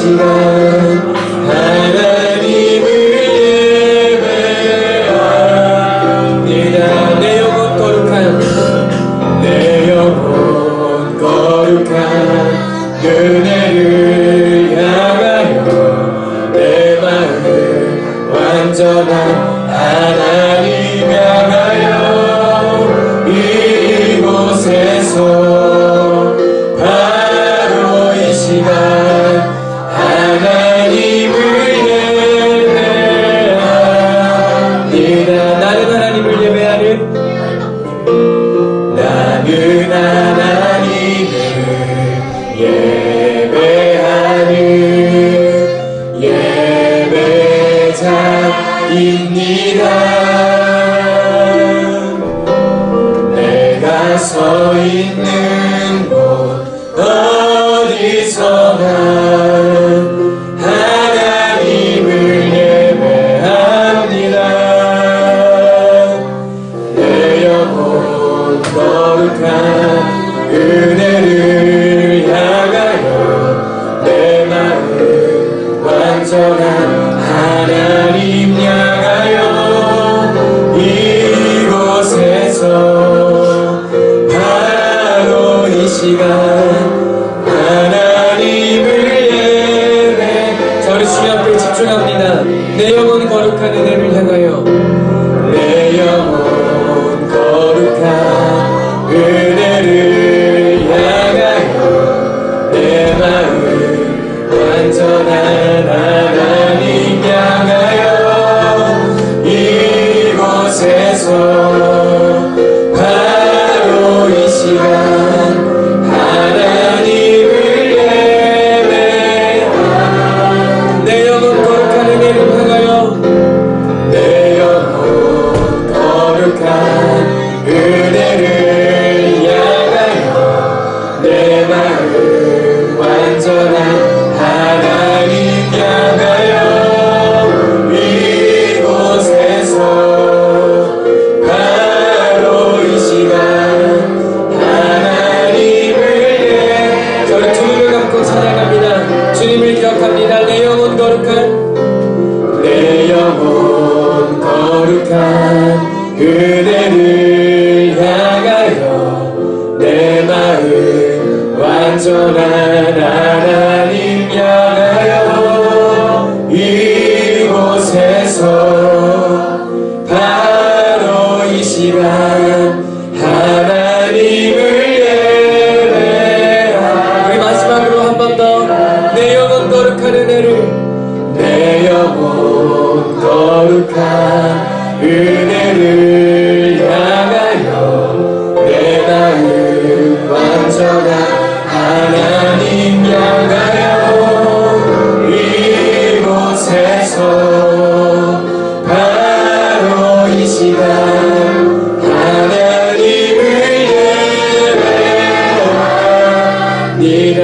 시간 하나님을 예배합니다. 내 영혼 거룩한 은혜를 향하여 내 마음을 완전한 하나님 향하여 이곳에서 바로 이 시간 하나님을 예배합니다. 나는 하나님을 예배하는 나는 하나님을 예배하는 예배자입니다. 내가 서 있는 곳 어디서나 하나님을 예배합니다. 내 영혼 거룩한 은혜를 향하여 내 마음 완전한 하나님 향하여 이곳에서 바로 이 시간 하나님을 예배. 자, 우리 주님 앞에 집중합니다. 내 영혼 거룩한 은혜를 향하여 내 영혼 거룩한 은혜를 향하여 내 마음 완전한 하나님 향하여 이곳에서 바로 이 시간 하나님을 예배합니다. 내 영혼 거룩한 은혜를 향하여 내 영혼 거룩한 은혜를 향하여 내 마음 완전한 하나님 향하여 이곳에서 바로 이 시간 하나님을 저희 두 눈을 감고 찬양합니다. 주님을 기억합니다. 내 영혼 거룩한 은혜를 향하여 내 마음 완전한 하나님 향하여 이곳에서 바로 이 시간 하나님을 예배합니다. 우리 마지막으로 한 번 더 내 영혼 거룩한 은혜를 내 영혼 거룩한 은혜를 향하여 내 마음 완전한 하나님 향하여 이곳에서 바로 이 시간 하나님을 예배합니다.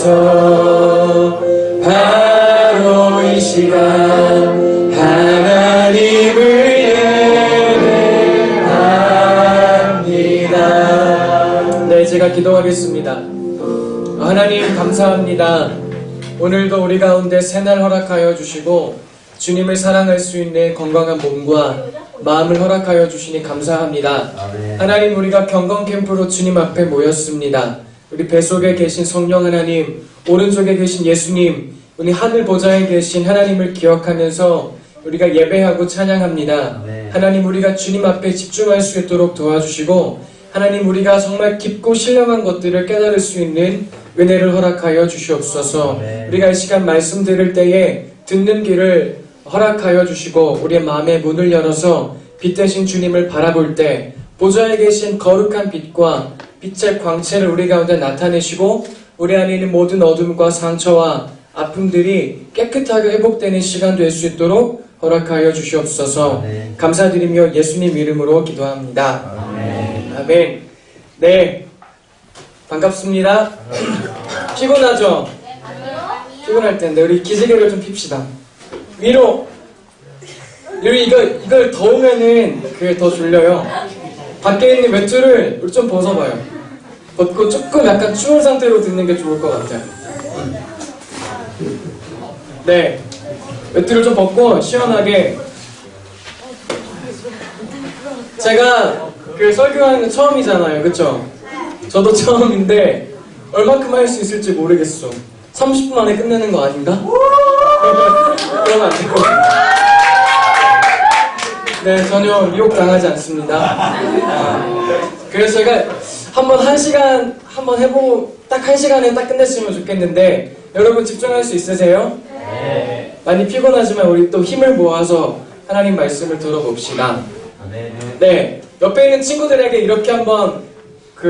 이곳에서 바로 이 시간 하나님을 예배합니다. 네, 제가 기도하겠습니다. 하나님 감사합니다. 오늘도 우리 가운데 새날 허락하여 주시고 주님을 사랑할 수 있는 건강한 몸과 마음을 허락하여 주시니 감사합니다. 아멘. 하나님, 우리가 경건 캠프로 주님 앞에 모였습니다. 우리 뱃속에 계신 성령 하나님, 오른쪽에 계신 예수님, 우리 하늘 보좌에 계신 하나님을 기억하면서 우리가 예배하고 찬양합니다. 아멘. 하나님, 우리가 주님 앞에 집중할 수 있도록 도와주시고 하나님, 우리가 정말 깊고 신령한 것들을 깨달을 수 있는 은혜를 허락하여 주시옵소서. 아멘. 우리가 이 시간 말씀 들을 때에 듣는 귀를 허락하여 주시고 우리의 마음의 문을 열어서 빛 대신 주님을 바라볼 때 보좌에 계신 거룩한 빛과 빛의 광채를 우리 가운데 나타내시고 우리 안에 있는 모든 어둠과 상처와 아픔들이 깨끗하게 회복되는 시간 될 수 있도록 허락하여 주시옵소서. 아멘. 감사드리며 예수님 이름으로 기도합니다. 아멘. 아멘. 네, 반갑습니다. 피곤하죠? 피곤할 텐데 우리 기지개를 좀 핍시다. 위로. 이걸 더우면은 그게 더 졸려요. 밖에 있는 외투를 우리 좀 벗어봐요. 벗고 조금 약간 추운 상태로 듣는 게 좋을 것 같아요. 네, 외투를 좀 벗고 시원하게. 제가 그 설교하는 거 처음이잖아요, 그쵸? 저도 처음인데 얼마큼 할 수 있을지 모르겠어. 30분 안에 끝내는 거 아닌가? 그러면 안 되고. 네, 전혀 미혹당하지 않습니다. 그래서 제가 한번 해보고 딱 1시간에 딱 끝냈으면 좋겠는데 여러분 집중할 수 있으세요? 네. 많이 피곤하지만 우리 또 힘을 모아서 하나님 말씀을 들어봅시다. 네, 옆에 있는 친구들에게 이렇게 한번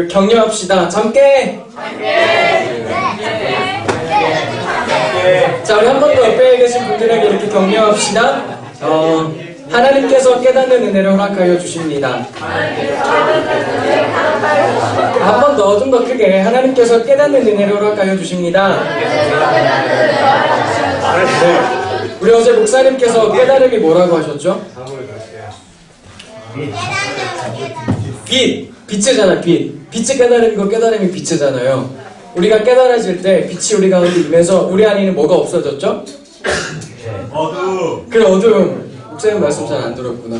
격려합시다. 잠깨! 자, 우리 한 번 더 옆에 계신 분들에게 이렇게 격려합시다. 하나님께서 깨닫는 은혜를 허락하여 주십니다. 한 번 더, 좀 더 크게. 하나님께서 깨닫는 은혜를 허락하여 주십니다. 네. 우리 어제 목사님께서 깨달음이 뭐라고 하셨죠? 빛이잖아, 빛. 빛이 깨달음이고 깨달음이 빛이잖아요. 우리가 깨달아질 때 빛이 우리 가운데 임해서 우리 안에는 뭐가 없어졌죠? 어두움. 그래, 어두움. 목사님 말씀 잘 안 들었구나.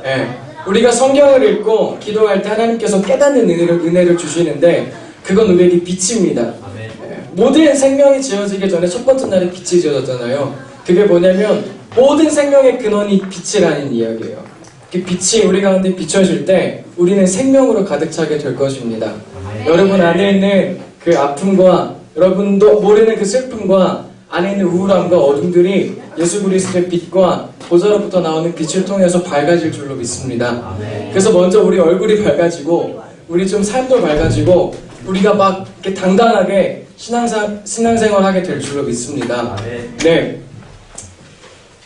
네. 우리가 성경을 읽고 기도할 때 하나님께서 깨닫는 은혜를 주시는데 그건 우리에게 빛입니다. 네. 모든 생명이 지어지기 전에 첫 번째 날에 빛이 지어졌잖아요. 그게 뭐냐면 모든 생명의 근원이 빛이라는 이야기예요. 그 빛이 우리 가운데 비춰질 때 우리는 생명으로 가득 차게 될 것입니다. 여러분 안에 있는 그 아픔과 여러분도 모르는 그 슬픔과 안에 있는 우울함과 어둠들이 예수 그리스도의 빛과 보좌로부터 나오는 빛을 통해서 밝아질 줄로 믿습니다. 그래서 먼저 우리 얼굴이 밝아지고 우리 좀 삶도 밝아지고 우리가 막 이렇게 당당하게 신앙생활 하게 될 줄로 믿습니다. 네.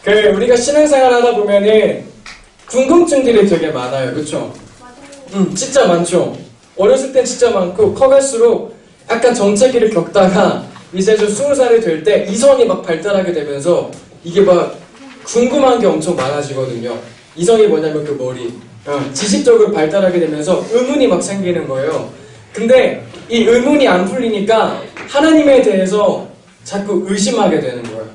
우리가 신앙생활 하다 보면은 궁금증들이 되게 많아요. 그쵸? 진짜 많죠? 어렸을 땐 진짜 많고 커갈수록 약간 정체기를 겪다가 이제 좀 20살이 될 때 이성이 막 발달하게 되면서 이게 막 궁금한 게 엄청 많아지거든요. 이성이 뭐냐면 그 머리. 지식적으로 발달하게 되면서 의문이 막 생기는 거예요. 근데 이 의문이 안 풀리니까 하나님에 대해서 자꾸 의심하게 되는 거예요.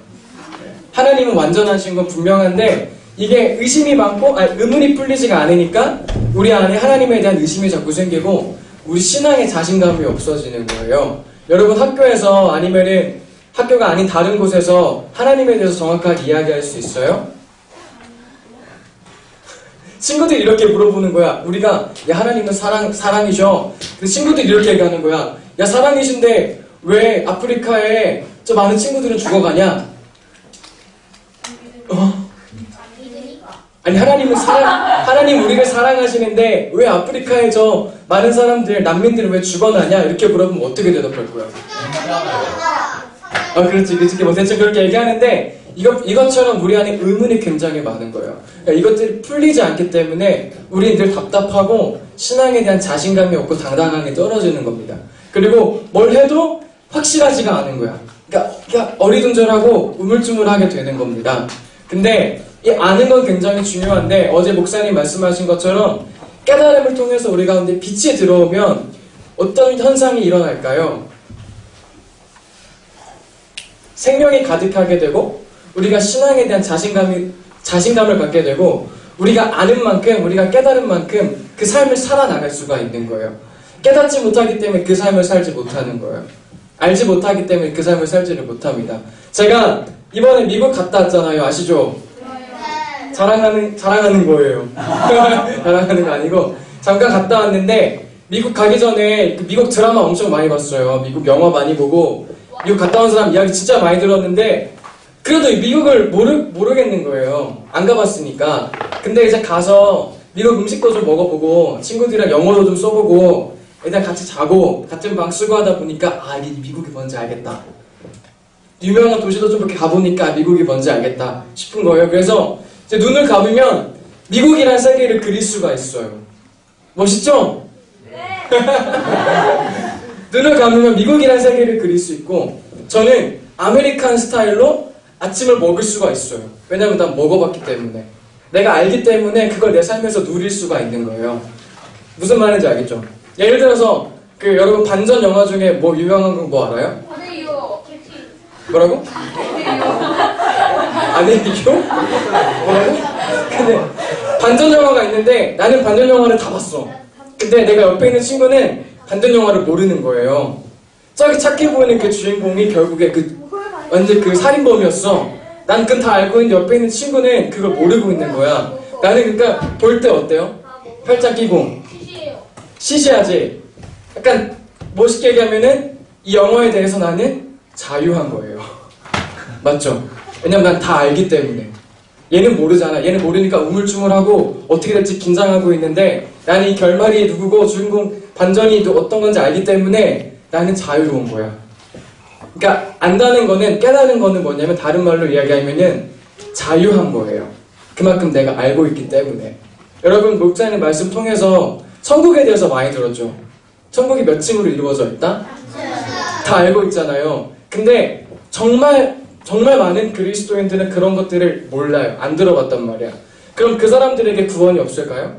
하나님은 완전하신 건 분명한데 이게 의심이 많고 의문이 풀리지가 않으니까 우리 안에 하나님에 대한 의심이 자꾸 생기고 우리 신앙의 자신감이 없어지는 거예요. 여러분 학교에서 아니면은 학교가 아닌 다른 곳에서 하나님에 대해서 정확하게 이야기할 수 있어요? 친구들이 이렇게 물어보는 거야. 우리가 야 하나님은 사랑이죠. 근데 친구들이 이렇게 얘기하는 거야. 야 사랑이신데 왜 아프리카에 저 많은 친구들은 죽어가냐? 아니 하나님 우리를 사랑하시는데 왜 아프리카에 저 많은 사람들 난민들은 왜 죽어나냐? 이렇게 물어보면 어떻게 대답할 거야? 그렇지 뭐 대충 그렇게 얘기하는데 이것처럼 우리 안에 의문이 굉장히 많은 거예요. 그러니까 이것들이 풀리지 않기 때문에 우리는 늘 답답하고 신앙에 대한 자신감이 없고 당당하게 떨어지는 겁니다. 그리고 뭘 해도 확실하지가 않은 거야. 그러니까 어리둥절하고 우물쭈물하게 되는 겁니다. 근데 이 아는 건 굉장히 중요한데 어제 목사님 말씀하신 것처럼 깨달음을 통해서 우리 가운데 빛이 들어오면 어떤 현상이 일어날까요? 생명이 가득하게 되고 우리가 신앙에 대한 자신감을 갖게 되고 우리가 아는 만큼 우리가 깨달은 만큼 그 삶을 살아나갈 수가 있는 거예요. 깨닫지 못하기 때문에 그 삶을 살지 못하는 거예요. 알지 못하기 때문에 그 삶을 살지를 못합니다. 제가 이번에 미국 갔다 왔잖아요. 아시죠? 자랑하는 거예요. 자랑하는 거 아니고 잠깐 갔다 왔는데 미국 가기 전에 미국 드라마 엄청 많이 봤어요. 미국 영화 많이 보고 미국 갔다 온 사람 이야기 진짜 많이 들었는데 그래도 미국을 모르겠는 거예요. 안 가봤으니까. 근데 이제 가서 미국 음식도 좀 먹어보고 친구들이랑 영어도 좀 써보고 일단 같이 자고 같은 방 쓰고 하다 보니까 이게 미국이 뭔지 알겠다. 유명한 도시도 좀 이렇게 가보니까 미국이 뭔지 알겠다 싶은 거예요. 그래서 이제 눈을 감으면 미국이란 세계를 그릴 수가 있어요. 멋있죠? 네. 눈을 감으면 미국이란 세계를 그릴 수 있고 저는 아메리칸 스타일로 아침을 먹을 수가 있어요. 왜냐면 난 먹어봤기 때문에 내가 알기 때문에 그걸 내 삶에서 누릴 수가 있는 거예요. 무슨 말인지 알겠죠? 예를 들어서 여러분 반전 영화 중에 뭐 유명한 거 뭐 알아요? 아니요. 뭐라고? 아니요? 뭐라고? 근데 반전 영화가 있는데 나는 반전 영화를 다 봤어. 근데 내가 옆에 있는 친구는 반전 영화를 모르는 거예요. 저기 착해 보이는 그 주인공이 결국에 완전 그 살인범이었어. 난 그건 다 알고 있는데 옆에 있는 친구는 그걸 모르고 있는 거야. 나는 그러니까 볼 때 어때요? 팔짱 끼고 시시해요. 시시하지? 약간 멋있게 얘기하면은 이 영화에 대해서 나는 자유한 거예요. 맞죠? 왜냐면 난 다 알기 때문에. 얘는 모르잖아. 얘는 모르니까 우물쭈물하고 어떻게 될지 긴장하고 있는데 나는 이 결말이 누구고 주인공 반전이 어떤 건지 알기 때문에 나는 자유로운 거야. 그러니까 안다는 거는, 깨달은 거는 뭐냐면 다른 말로 이야기하면은 자유한 거예요. 그만큼 내가 알고 있기 때문에. 여러분 목사님 말씀 통해서 천국에 대해서 많이 들었죠? 천국이 몇 층으로 이루어져 있다? 다 알고 있잖아요. 근데 정말 많은 그리스도인들은 그런 것들을 몰라요. 안 들어봤단 말이야. 그럼 그 사람들에게 구원이 없을까요?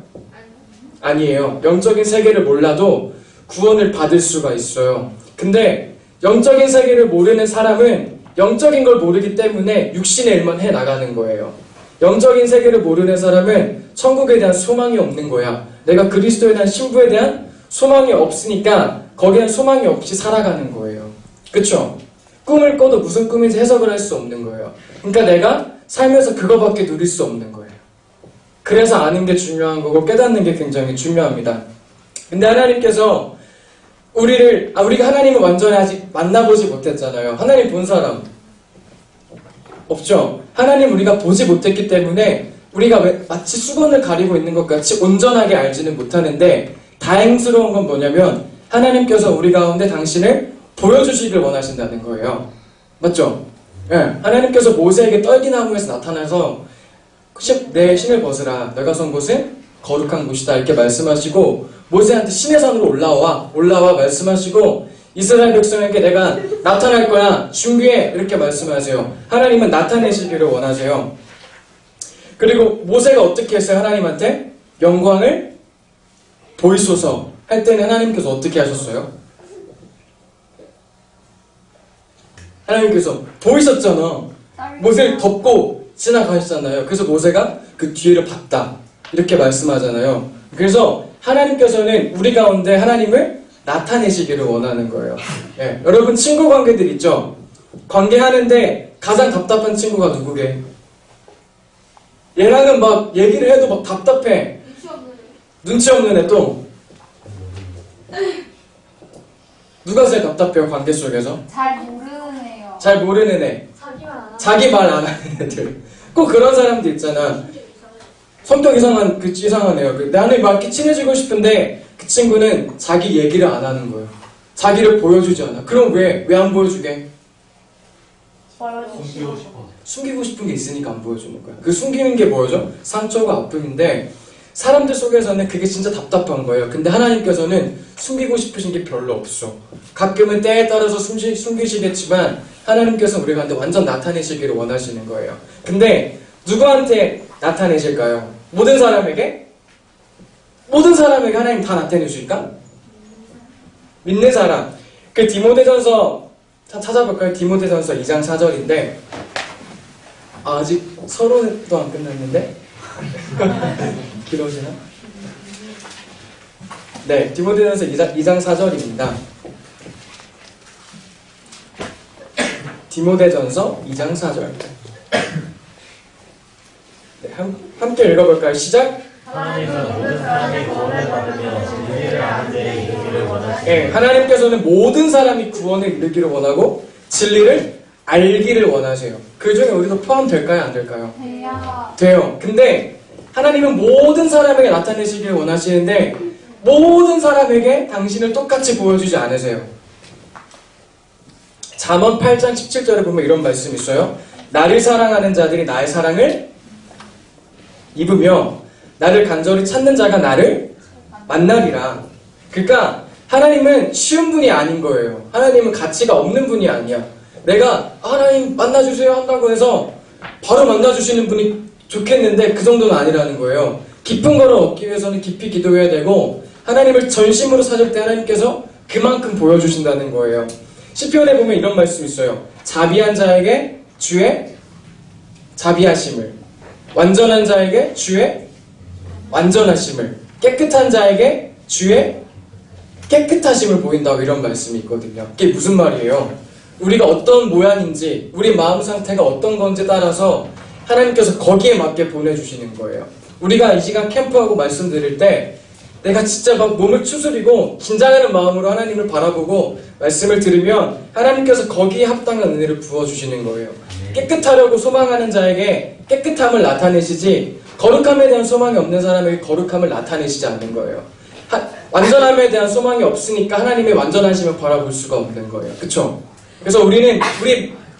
아니에요. 영적인 세계를 몰라도 구원을 받을 수가 있어요. 근데 영적인 세계를 모르는 사람은 영적인 걸 모르기 때문에 육신의 일만 해 나가는 거예요. 영적인 세계를 모르는 사람은 천국에 대한 소망이 없는 거야. 내가 그리스도에 대한 신부에 대한 소망이 없으니까 거기에 대한 소망이 없이 살아가는 거예요. 그쵸? 꿈을 꿔도 무슨 꿈인지 해석을 할 수 없는 거예요. 그러니까 내가 살면서 그거밖에 누릴 수 없는 거예요. 그래서 아는 게 중요한 거고 깨닫는 게 굉장히 중요합니다. 근데 하나님께서 우리가 하나님을 완전히 아직 만나보지 못했잖아요. 하나님 본 사람 없죠? 하나님 우리가 보지 못했기 때문에 우리가 마치 수건을 가리고 있는 것 같이 온전하게 알지는 못하는데 다행스러운 건 뭐냐면 하나님께서 우리 가운데 당신을 보여주시길 원하신다는 거예요. 맞죠? 예, 하나님께서 모세에게 떨기나무에서 나타나서 내 신을 벗으라. 너가 선 곳은 거룩한 곳이다. 이렇게 말씀하시고 모세한테 신의 산으로 올라와 말씀하시고 이스라엘 백성에게 내가 나타날 거야. 준비해. 이렇게 말씀하세요. 하나님은 나타내시기를 원하세요. 그리고 모세가 어떻게 했어요? 하나님한테 영광을 보이소서 할 때는 하나님께서 어떻게 하셨어요? 하나님께서 보이셨잖아. 모세를 덮고 지나가셨잖아요. 그래서 모세가 그 뒤를 봤다. 이렇게 말씀하잖아요. 그래서 하나님께서는 우리 가운데 하나님을 나타내시기를 원하는 거예요. 예, 여러분 친구 관계들 있죠? 관계하는데 가장 답답한 친구가 누구게? 얘랑은 막 얘기를 해도 막 답답해. 눈치 없는 애 또. 누가 제일 답답해요? 관계 속에서? 잘 모르는 애요. 잘 모르는 애. 자기 말 안 하는 애들. 꼭 그런 사람들 있잖아. 성격 이상한 애요. 나는 막 이렇게 친해지고 싶은데 그 친구는 자기 얘기를 안 하는 거예요. 자기를 보여주지 않아. 그럼 왜 안 보여주게? 숨기고 싶은 게 있으니까 안 보여주는 거야. 그 숨기는 게 뭐죠? 상처가 아픔인데 사람들 속에서는 그게 진짜 답답한 거예요. 근데 하나님께서는 숨기고 싶으신 게 별로 없어. 가끔은 때에 따라서 숨기시겠지만 하나님께서 우리 가운데 완전 나타내시기를 원하시는 거예요. 근데 누구한테 나타내실까요? 모든 사람에게? 모든 사람에게 하나님 다 나타내실까? 믿는 사람. 그 디모데전서 찾아볼까요? 디모데전서 2장 4절인데 아직 서론도 안 끝났는데? 길어지나? 네, 디모데전서 2장 4절입니다. 디모데전서 2장 4절. 네, 함께 읽어볼까요? 시작! 하나님은 모든 사람이 구원을 받으며 진리를 아는 데에 이르기를 원하시고 네, 하나님께서는 모든 사람이 구원을 이루기를 원하고 진리를 알기를 원하세요. 그 중에 우리도 포함될까요? 안 될까요? 돼요. 근데 하나님은 모든 사람에게 나타내시길 원하시는데 모든 사람에게 당신을 똑같이 보여주지 않으세요. 잠언 8장 17절에 보면 이런 말씀이 있어요. 나를 사랑하는 자들이 나의 사랑을 입으며 나를 간절히 찾는 자가 나를 만나리라. 그러니까 하나님은 쉬운 분이 아닌 거예요. 하나님은 가치가 없는 분이 아니야. 내가 하나님 만나주세요 한다고 해서 바로 만나주시는 분이 좋겠는데 그 정도는 아니라는 거예요. 깊은 거를 얻기 위해서는 깊이 기도해야 되고 하나님을 전심으로 찾을 때 하나님께서 그만큼 보여주신다는 거예요. 시편에 보면 이런 말씀이 있어요. 자비한 자에게 주의 자비하심을, 완전한 자에게 주의 완전하심을, 깨끗한 자에게 주의 깨끗하심을 보인다고 이런 말씀이 있거든요. 이게 무슨 말이에요? 우리가 어떤 모양인지, 우리 마음 상태가 어떤 건지 따라서 하나님께서 거기에 맞게 보내주시는 거예요. 우리가 이 시간 캠프하고 말씀드릴 때 내가 진짜 막 몸을 추스리고 긴장하는 마음으로 하나님을 바라보고 말씀을 들으면 하나님께서 거기에 합당한 은혜를 부어주시는 거예요. 깨끗하려고 소망하는 자에게 깨끗함을 나타내시지 거룩함에 대한 소망이 없는 사람에게 거룩함을 나타내시지 않는 거예요. 완전함에 대한 소망이 없으니까 하나님의 완전하심을 바라볼 수가 없는 거예요. 그쵸? 그래서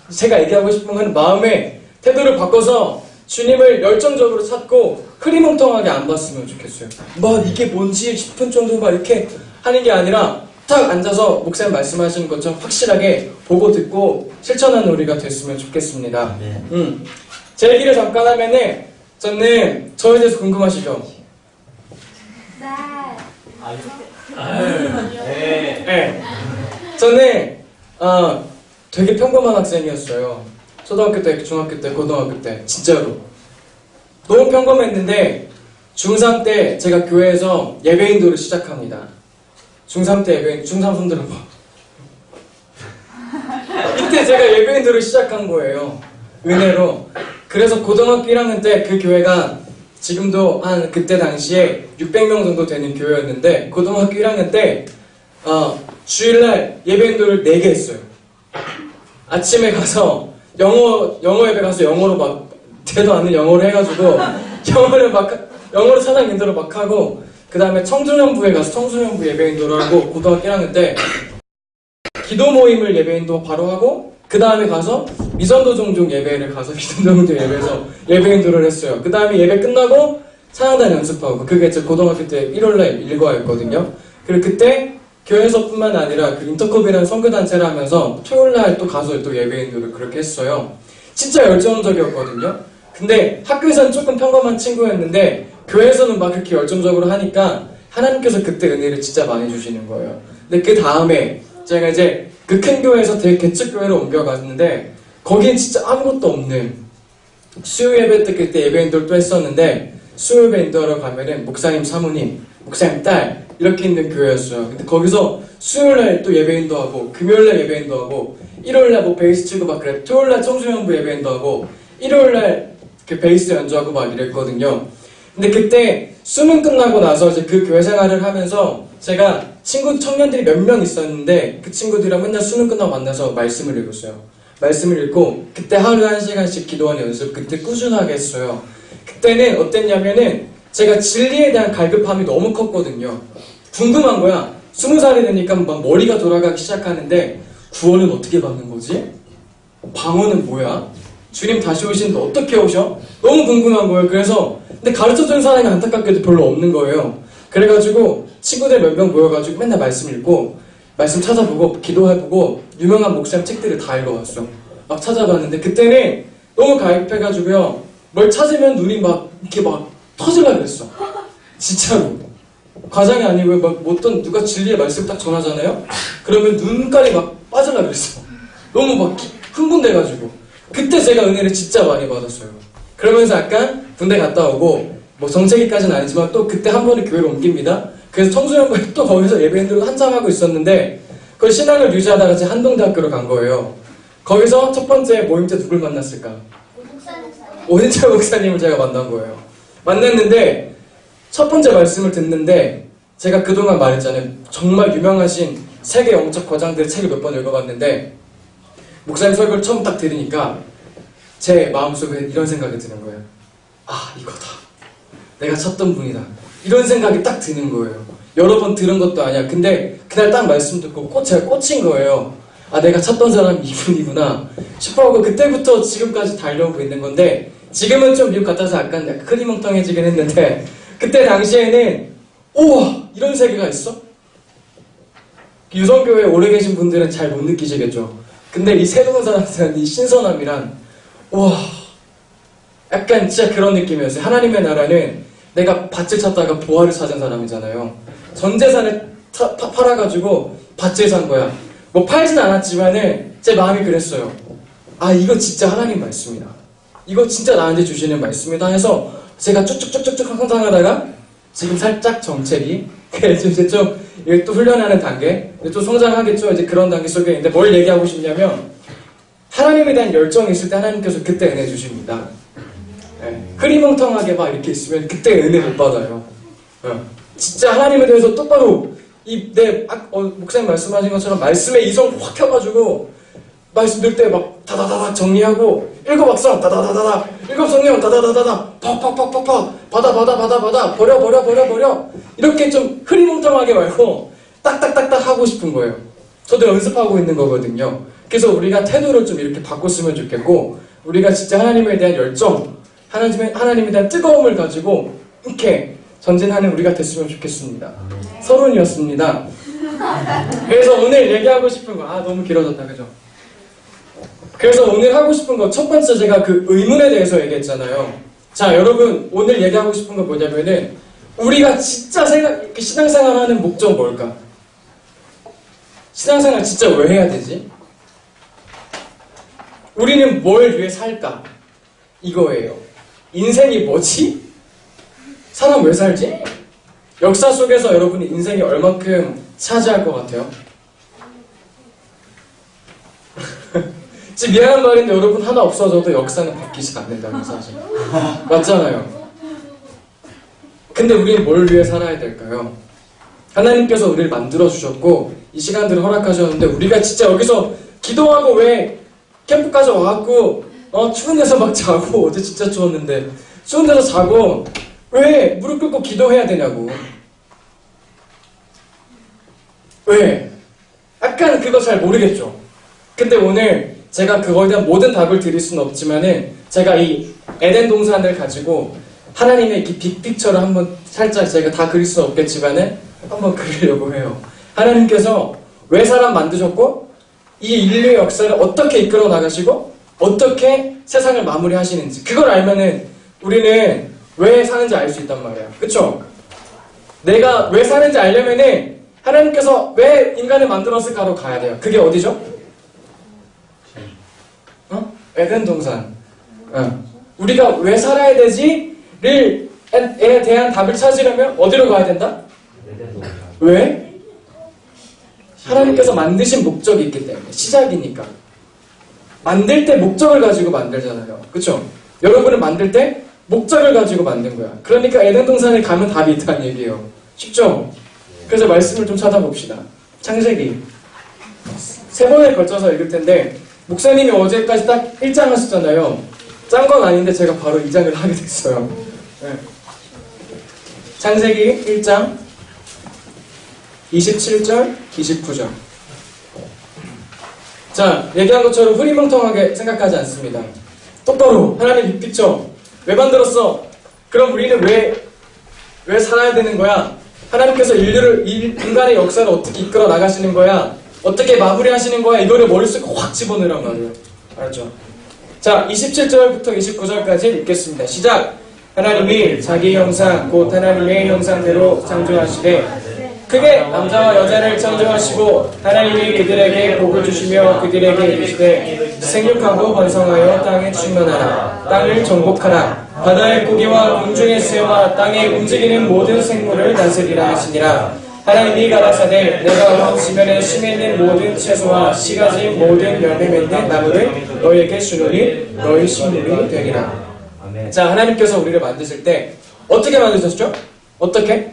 제가 얘기하고 싶은 건 마음의 태도를 바꿔서 주님을 열정적으로 찾고 흐리멍텅하게 안 봤으면 좋겠어요. 뭐 이게 뭔지 싶은 정도 막 이렇게 하는 게 아니라 딱 앉아서 목사님 말씀하시는 것처럼 확실하게 보고 듣고 실천하는 우리가 됐으면 좋겠습니다. 제 얘기를 잠깐 하면은 저는 저에 대해서 궁금하시죠? 네. 저는 되게 평범한 학생이었어요. 초등학교 때, 중학교 때, 고등학교 때 진짜로 너무 평범했는데 중3 때 제가 교회에서 예배인도를 시작합니다. 중3 때 예배인, 중3 손 들어봐. 이때 제가 예배인도를 시작한 거예요. 은혜로. 그래서 고등학교 1학년 때 그 교회가 지금도 한 그때 당시에 600명 정도 되는 교회였는데 고등학교 1학년 때 주일날 예배인도를 4개 했어요. 아침에 가서 영어 예배 가서 영어로 막 되도 않는 영어로 해가지고 영어로 찬양 인도를 막 하고 그 다음에 청소년부에 가서 청소년부 예배 인도를 하고 고등학교 1학년 때 기도 모임을 예배 인도 바로 하고 그 다음에 가서 미전도 종종 예배를 가서 미전도 종종 예배에서 예배 인도를 했어요. 그 다음에 예배 끝나고 찬양단 연습하고 그게 제 고등학교 때 1월날 일과였거든요. 그리고 그때 교회에서뿐만 아니라 그 인터컵이라는 선교단체를 하면서 토요일날 또 가서 또 예배인도를 그렇게 했어요. 진짜 열정적이었거든요. 근데 학교에서는 조금 평범한 친구였는데 교회에서는 막 그렇게 열정적으로 하니까 하나님께서 그때 은혜를 진짜 많이 주시는 거예요. 근데 그 다음에 제가 이제 그 큰 교회에서 되게 개척교회로 옮겨갔는데 거기엔 진짜 아무것도 없는 수요 예배 때 그때 예배인도를 또 했었는데 수요 예배 인도하러 가면은 목사님 사모님, 목사님 딸 이렇게 있는 교회였어요. 근데 거기서 수요일날 또 예배인도 하고 금요일날 예배인도 하고 일요일날 뭐 베이스 치고 막 그래. 토요일날 청소년부 예배인도 하고 일요일날 그 베이스 연주하고 막 이랬거든요. 근데 그때 수능 끝나고 나서 이제 그 교회 생활을 하면서 제가 청년들이 몇 명 있었는데 그 친구들이랑 맨날 수능 끝나고 만나서 말씀을 읽었어요. 말씀을 읽고 그때 하루에 1시간씩 기도하는 연습 그때 꾸준하게 했어요. 그때는 어땠냐면은 제가 진리에 대한 갈급함이 너무 컸거든요. 궁금한 거야. 20살이 되니까 막 머리가 돌아가기 시작하는데 구원은 어떻게 받는 거지? 방언은 뭐야? 주님 다시 오시는데 어떻게 오셔? 너무 궁금한 거예요. 그래서 근데 가르쳐주는 사람이 안타깝게도 별로 없는 거예요. 그래가지고 친구들 몇 명 모여가지고 맨날 말씀 읽고 말씀 찾아보고 기도해보고 유명한 목사님 책들을 다 읽어봤어. 막 찾아봤는데 그때는 너무 가입해가지고요. 뭘 찾으면 눈이 막 이렇게 막 터질라 그랬어. 진짜로. 과장이 아니고 막 어떤 누가 진리의 말씀 딱 전하잖아요. 그러면 눈깔이 막 빠질라 그랬어. 너무 막 흥분돼가지고. 그때 제가 은혜를 진짜 많이 받았어요. 그러면서 약간 군대 갔다 오고 뭐 정체기까지는 아니지만 또 그때 한 번에 교회를 옮깁니다. 그래서 청소년부에 또 거기서 예배인들고 한참 하고 있었는데 그 신앙을 유지하다가 제 한동대학교로 간 거예요. 거기서 첫 번째 모임 때 누굴 만났을까? 오진철 목사님을 제가 만난 거예요. 만났는데 첫 번째 말씀을 듣는데 제가 그동안 말했잖아요. 정말 유명하신 세계 영적 거장들의 책을 몇 번 읽어봤는데 목사님 설교를 처음 딱 들으니까 제 마음속에 이런 생각이 드는 거예요. 아, 이거다. 내가 찾던 분이다. 이런 생각이 딱 드는 거예요. 여러 번 들은 것도 아니야. 근데 그날 딱 말씀 듣고 제가 꽂힌 거예요. 아, 내가 찾던 사람이 이분이구나 싶어하고 그때부터 지금까지 달려오고 있는 건데 지금은 좀 미국 같아서 약간 흐리멍텅해지긴 했는데 그때 당시에는 우와! 이런 세계가 있어? 유성교회에 오래 계신 분들은 잘 못 느끼시겠죠. 근데 이 새로운 사람들은 이 신선함이란 우와! 약간 진짜 그런 느낌이었어요. 하나님의 나라는 내가 밭을 찾다가 보화를 찾은 사람이잖아요. 전 재산을 팔아가지고 밭을 산 거야. 뭐 팔진 않았지만은 제 마음이 그랬어요. 아, 이거 진짜 하나님 말씀이다. 이거 진짜 나한테 주시는 말씀이다 해서 제가 쭉쭉쭉쭉쭉 성장하다가 지금 살짝 정체기. 그래서 이제 좀 이게 또 훈련하는 단계, 또 성장하겠죠. 이제 그런 단계 속에 있는데 뭘 얘기하고 싶냐면 하나님에 대한 열정이 있을 때 하나님께서 그때 은혜 주십니다. 네. 흐리멍텅하게 막 이렇게 있으면 그때 은혜 못 받아요. 진짜 하나님에 대해서 똑바로 목사님 말씀하신 것처럼 말씀에 이성 확 켜가지고 말씀 들 때 막 다다다닥 정리하고 일곱 악성 다다다다닥 일곱 성령 다다다다닥 팍팍팍팍팍 받아 버려 이렇게 좀 흐리멍텅하게 말고 딱딱딱딱 하고 싶은 거예요. 저도 연습하고 있는 거거든요. 그래서 우리가 태도를 좀 이렇게 바꿨으면 좋겠고 우리가 진짜 하나님에 대한 열정 하나님에 대한 뜨거움을 가지고 이렇게 전진하는 우리가 됐으면 좋겠습니다. 서론이었습니다. 그래서 오늘 얘기하고 싶은 거 너무 길어졌다 그죠? 그래서 오늘 하고 싶은 거 첫 번째 제가 그 의문에 대해서 얘기했잖아요. 자 여러분 오늘 얘기하고 싶은 거 뭐냐면은 우리가 진짜 신앙생활 하는 목적 뭘까? 신앙생활 진짜 왜 해야 되지? 우리는 뭘 위해 살까? 이거예요. 인생이 뭐지? 사람 왜 살지? 역사 속에서 여러분이 인생이 얼만큼 차지할 것 같아요? 지금 미안한 말인데 여러분 하나 없어져도 역사는 바뀌지 않는다는 사실. 맞잖아요. 근데 우리는 뭘 위해 살아야 될까요? 하나님께서 우리를 만들어주셨고 이 시간들을 허락하셨는데 우리가 진짜 여기서 기도하고 왜 캠프까지 와갖고 추운 데서 막 자고 어제 진짜 추웠는데 추운 데서 자고 왜 무릎 꿇고 기도해야 되냐고. 왜? 약간 그거 잘 모르겠죠. 근데 오늘 제가 그거에 대한 모든 답을 드릴 수는 없지만은 제가 이 에덴 동산을 가지고 하나님의 이 빅픽처를 한번 살짝 제가 다 그릴 수는 없겠지만은 한번 그리려고 해요. 하나님께서 왜 사람 만드셨고 이 인류의 역사를 어떻게 이끌어 나가시고 어떻게 세상을 마무리하시는지 그걸 알면은 우리는 왜 사는지 알 수 있단 말이야. 그쵸? 내가 왜 사는지 알려면은 하나님께서 왜 인간을 만들었을까로 가야 돼요. 그게 어디죠? 에덴 동산. 우리가 왜 살아야 되지를 에 대한 답을 찾으려면 어디로 가야 된다? 왜? 하나님께서 만드신 목적이 있기 때문에 시작이니까. 만들 때 목적을 가지고 만들잖아요. 그쵸? 여러분은 만들 때 목적을 가지고 만든 거야. 그러니까 에덴 동산에 가면 답이 있다는 얘기예요. 쉽죠? 그래서 말씀을 좀 찾아봅시다. 창세기 3번에 걸쳐서 읽을 텐데 목사님이 어제까지 딱 1장 하셨잖아요. 짠 건 아닌데 제가 바로 2장을 하게 됐어요. 네. 창세기 1장 27절 29절. 자, 얘기한 것처럼 흐리멍텅하게 생각하지 않습니다. 똑바로 하나님 빅픽처 왜 만들었어? 그럼 우리는 왜 살아야 되는 거야? 하나님께서 인간의 역사를 어떻게 이끌어 나가시는 거야? 어떻게 마무리하시는 거야? 이거를 머릿속에 확 집어넣으란 말이에요. 알았죠? 자, 27절부터 29절까지 읽겠습니다. 시작! 하나님이 자기 형상 곧 하나님의 형상대로 창조하시되 크게 남자와 여자를 창조하시고 하나님이 그들에게 복을 주시며 그들에게 이르시되 생육하고 번성하여 땅에 충만하라. 땅을 정복하라. 바다의 고기와 공중의 새와 땅에 움직이는 모든 생물을 다스리라 하시니라. 하나님이 가라사대 내가 온 지면에 심에 있는 모든 채소와 씨 가진 모든 열매 맺는 나무를 너희에게 주노니 너희 식물이 되리라. 자, 하나님께서 우리를 만드실 때 어떻게 만드셨죠? 어떻게?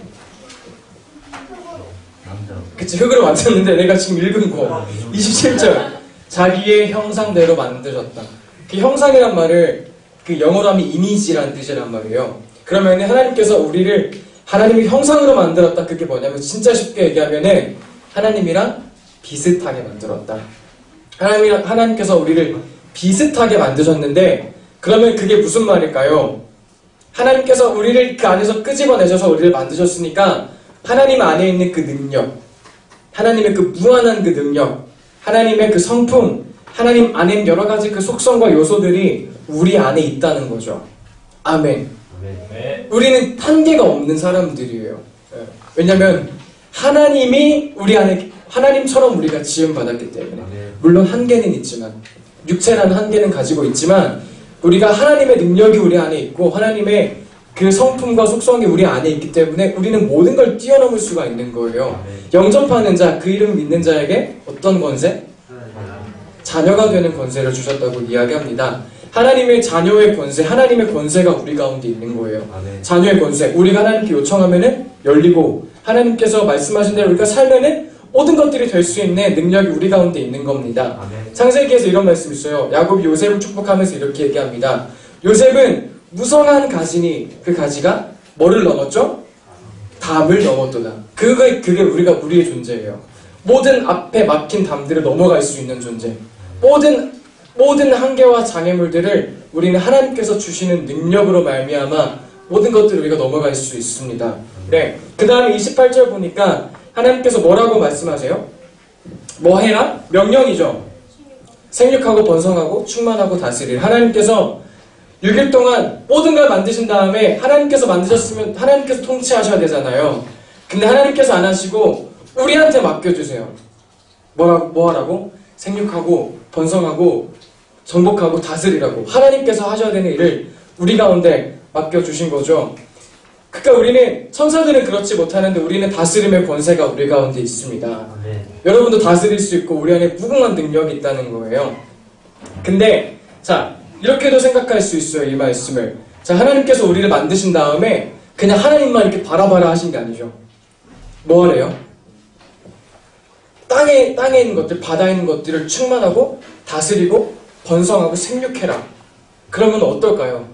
그치, 흙으로 만드셨는데 내가 지금 읽은 거 27절 자기의 형상대로 만드셨다. 그 형상이란 말을 그 영어로 하면 이미지란 뜻이란 말이에요. 그러면 하나님께서 우리를 하나님의 형상으로 만들었다. 그게 뭐냐면 진짜 쉽게 얘기하면은 하나님이랑 비슷하게 만들었다. 하나님께서 우리를 비슷하게 만드셨는데 그러면 그게 무슨 말일까요? 하나님께서 우리를 그 안에서 끄집어내셔서 우리를 만드셨으니까 하나님 안에 있는 그 능력, 하나님의 그 무한한 그 능력, 하나님의 그 성품, 하나님 안에 있는 여러 가지 그 속성과 요소들이 우리 안에 있다는 거죠. 아멘. 우리는 한계가 없는 사람들이에요. 왜냐면 하나님이 우리 안에 하나님처럼 우리가 지음받았기 때문에 물론 한계는 있지만 육체라는 한계는 가지고 있지만 우리가 하나님의 능력이 우리 안에 있고 하나님의 그 성품과 속성이 우리 안에 있기 때문에 우리는 모든 걸 뛰어넘을 수가 있는 거예요. 영접하는 자, 그 이름 믿는 자에게 어떤 권세? 자녀가 되는 권세를 주셨다고 이야기합니다. 하나님의 자녀의 권세, 하나님의 권세가 우리 가운데 있는 거예요. 자녀의 권세, 우리가 하나님께 요청하면은 열리고 하나님께서 말씀하신 대로 우리가 살면은 모든 것들이 될 수 있는 능력이 우리 가운데 있는 겁니다. 창세기에서 이런 말씀이 있어요. 야곱이 요셉을 축복하면서 이렇게 얘기합니다. 요셉은 무성한 가지니 그 가지가 뭐를 넘었죠? 담을 넘었도다. 그게 우리의 존재예요. 모든 앞에 막힌 담들을 넘어갈 수 있는 존재. 모든 한계와 장애물들을 우리는 하나님께서 주시는 능력으로 말미암아 모든 것들을 우리가 넘어갈 수 있습니다. 네. 그 다음에 28절 보니까 하나님께서 뭐라고 말씀하세요? 뭐 해라? 명령이죠. 생육하고 번성하고 충만하고 다스릴. 하나님께서 6일 동안 모든 걸 만드신 다음에 하나님께서 만드셨으면 하나님께서 통치하셔야 되잖아요. 근데 하나님께서 안 하시고 우리한테 맡겨주세요. 뭐 하라고? 생육하고 번성하고 정복하고 다스리라고. 하나님께서 하셔야 되는 일을 우리 가운데 맡겨주신 거죠. 그러니까 우리는 천사들은 그렇지 못하는데 우리는 다스림의 권세가 우리 가운데 있습니다. 여러분도 다스릴 수 있고 우리 안에 무궁한 능력이 있다는 거예요. 근데 자 이렇게도 생각할 수 있어요. 이 말씀을. 자 하나님께서 우리를 만드신 다음에 그냥 하나님만 이렇게 바라바라 하신 게 아니죠. 뭐 하래요? 땅에 있는 것들, 바다에 있는 것들을 충만하고 다스리고 번성하고 생육해라. 그러면 어떨까요?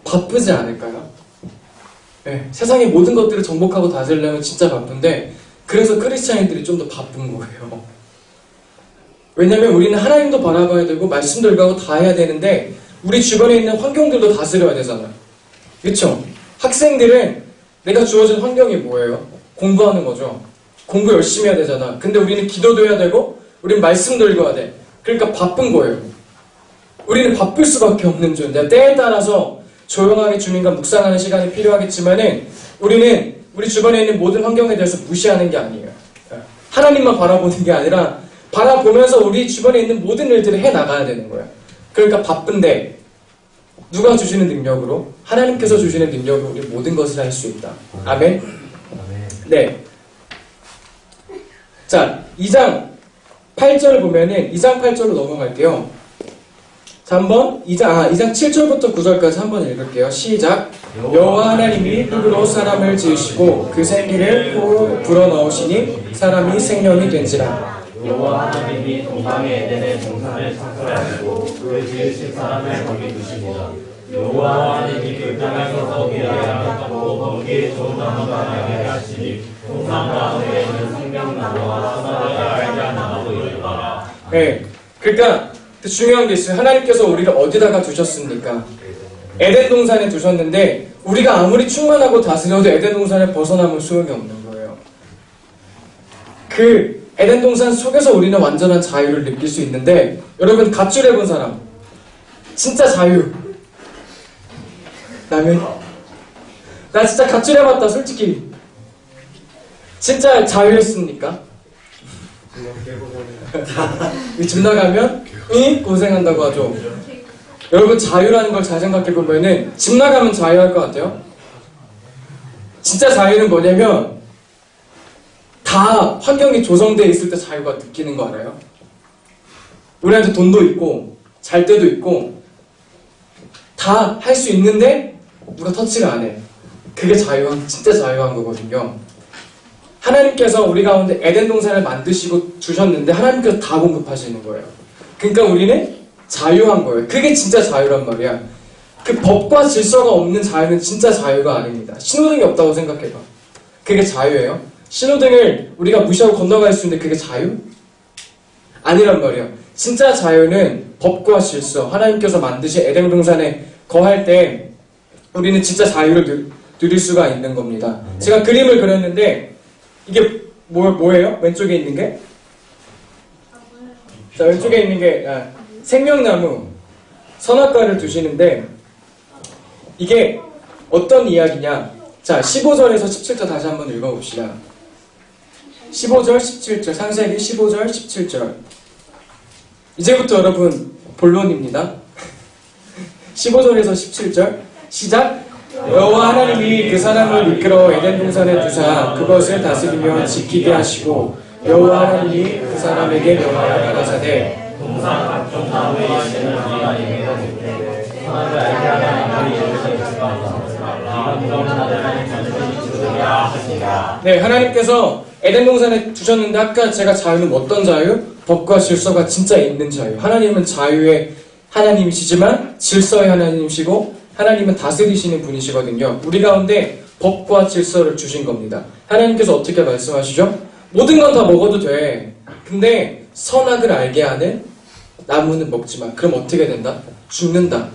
바쁘지 않을까요? 네, 세상의 모든 것들을 정복하고 다스리려면 진짜 바쁜데 그래서 크리스찬인들이 좀 더 바쁜 거예요. 왜냐면 우리는 하나님도 바라봐야 되고 말씀도 읽고 다 해야 되는데 우리 주변에 있는 환경들도 다스려야 되잖아요. 그렇죠? 학생들은 내가 주어진 환경이 뭐예요? 공부하는 거죠. 공부 열심히 해야 되잖아. 근데 우리는 기도도 해야 되고 우리는 말씀도 읽어야 돼. 그러니까 바쁜 거예요. 우리는 바쁠 수밖에 없는 존재. 때에 따라서 조용하게 주님과 묵상하는 시간이 필요하겠지만은 우리는 우리 주변에 있는 모든 환경에 대해서 무시하는 게 아니에요. 하나님만 바라보는 게 아니라 바라보면서 우리 주변에 있는 모든 일들을 해나가야 되는 거예요. 그러니까 바쁜데 누가 주시는 능력으로? 하나님께서 주시는 능력으로 우리 모든 것을 할 수 있다. 아멘? 네. 자, 2장 8절을 보면은 2장 8절로 넘어갈게요. 자, 한번 2장 7절부터 9절까지 한번 읽을게요. 시작. 여호와 하나님이 흙으로 사람을 지으시고 그 생기를 불어넣으시니 사람이 생명이 된지라. 여호와 하나님이 동방의 에덴의 동산을 창설하시고 그 지으신 사람을 거기 두십니다. 여호와 하나님이 그 땅에서 기라야 하고 거기에 좋은 나무가 나게 하시니 동산 가운데에는 생명나무와 선악을 알게 하는 나무도 있더라. 네, 그러니까 중요한 게 있어요. 하나님께서 우리를 어디다가 두셨습니까? 에덴 동산에 두셨는데 우리가 아무리 충만하고 다스려도 에덴 동산에 벗어나면 소용이 없는 거예요. 그 에덴 동산 속에서 우리는 완전한 자유를 느낄 수 있는데 여러분 가출해본 사람 진짜 자유 나 진짜 가출해봤다 솔직히 진짜 자유였습니까? 집 나가면 고생한다고 하죠. 여러분 자유라는 걸 잘 생각해보면은 집 나가면 자유할 것 같아요? 진짜 자유는 뭐냐면 다 환경이 조성되어 있을 때 자유가 느끼는 거 알아요? 우리한테 돈도 있고 잘 때도 있고 다 할 수 있는데 누가 터치를 안 해. 그게 진짜 자유한 거거든요. 하나님께서 우리 가운데 에덴 동산을 만드시고 주셨는데 하나님께서 다 공급하시는 거예요. 그러니까 우리는 자유한 거예요. 그게 진짜 자유란 말이야. 그 법과 질서가 없는 자유는 진짜 자유가 아닙니다. 신호등이 없다고 생각해봐. 그게 자유예요? 신호등을 우리가 무시하고 건너갈 수 있는데 그게 자유? 아니란 말이에요. 진짜 자유는 법과 질서, 하나님께서 만드신 에덴 동산에 거할 때 우리는 진짜 자유를 누릴 수가 있는 겁니다. 제가 그림을 그렸는데 이게 뭐예요? 왼쪽에 있는 게? 자, 왼쪽에 있는 게 생명나무, 선악과를 두시는데 이게 어떤 이야기냐? 자, 15절에서 17절 다시 한번 읽어봅시다. 15절, 17절, 창세기 15절, 17절. 이제부터 여러분 본론입니다. 15절에서 17절 시작. 여호와 하나님이 그 사람을 이끌어 에덴 동산에 두사 그것을 다스리며 지키게 하시고 여호와 하나님이 그 사람에게 명하여 가라사대 동산 각종 나무의 씨는 네가 입에서 먹되 선악을 알게 하는 나무의 이름을 듣지 말라. 네가 무덤을 나들면 반드시 죽으리라 하시니라. 네, 하나님께서 에덴 동산에 두셨는데 아까 제가 자유는 어떤 자유? 법과 질서가 진짜 있는 자유. 하나님은 자유의 하나님이시지만 질서의 하나님이시고 하나님은 다스리시는 분이시거든요. 우리 가운데 법과 질서를 주신 겁니다. 하나님께서 어떻게 말씀하시죠? 모든 건 다 먹어도 돼. 근데 선악을 알게 하는 나무는 먹지 마. 그럼 어떻게 된다? 죽는다.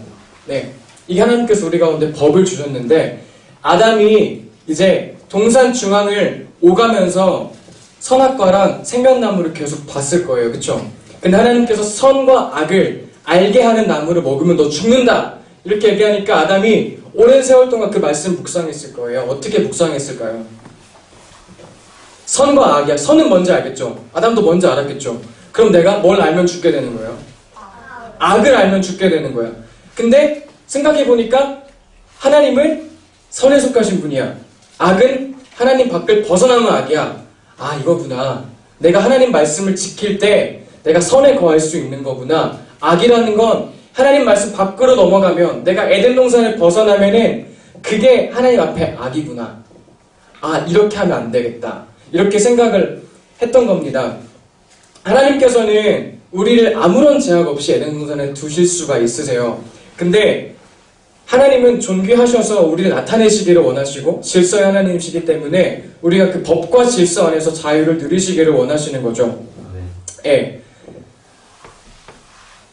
네, 이게 하나님께서 우리 가운데 법을 주셨는데 아담이 이제 동산 중앙을 오가면서 선악과랑 생명나무를 계속 봤을 거예요. 그쵸? 근데 하나님께서 선과 악을 알게 하는 나무를 먹으면 너 죽는다. 이렇게 얘기하니까 아담이 오랜 세월 동안 그 말씀 묵상했을 거예요. 어떻게 묵상했을까요? 선과 악이야. 선은 뭔지 알겠죠? 아담도 뭔지 알았겠죠? 그럼 내가 뭘 알면 죽게 되는 거예요? 악을 알면 죽게 되는 거야. 근데 생각해보니까 하나님은 선에 속하신 분이야. 악은 하나님 밖을 벗어나면 악이야. 아, 이거구나. 내가 하나님 말씀을 지킬 때 내가 선에 거할 수 있는 거구나. 악이라는 건 하나님 말씀 밖으로 넘어가면 내가 에덴 동산을 벗어나면은 그게 하나님 앞에 악이구나. 아, 이렇게 하면 안 되겠다. 이렇게 생각을 했던 겁니다. 하나님께서는 우리를 아무런 제약 없이 에덴 동산에 두실 수가 있으세요. 근데 하나님은 존귀하셔서 우리를 나타내시기를 원하시고 질서의 하나님이시기 때문에 우리가 그 법과 질서 안에서 자유를 누리시기를 원하시는 거죠. 예.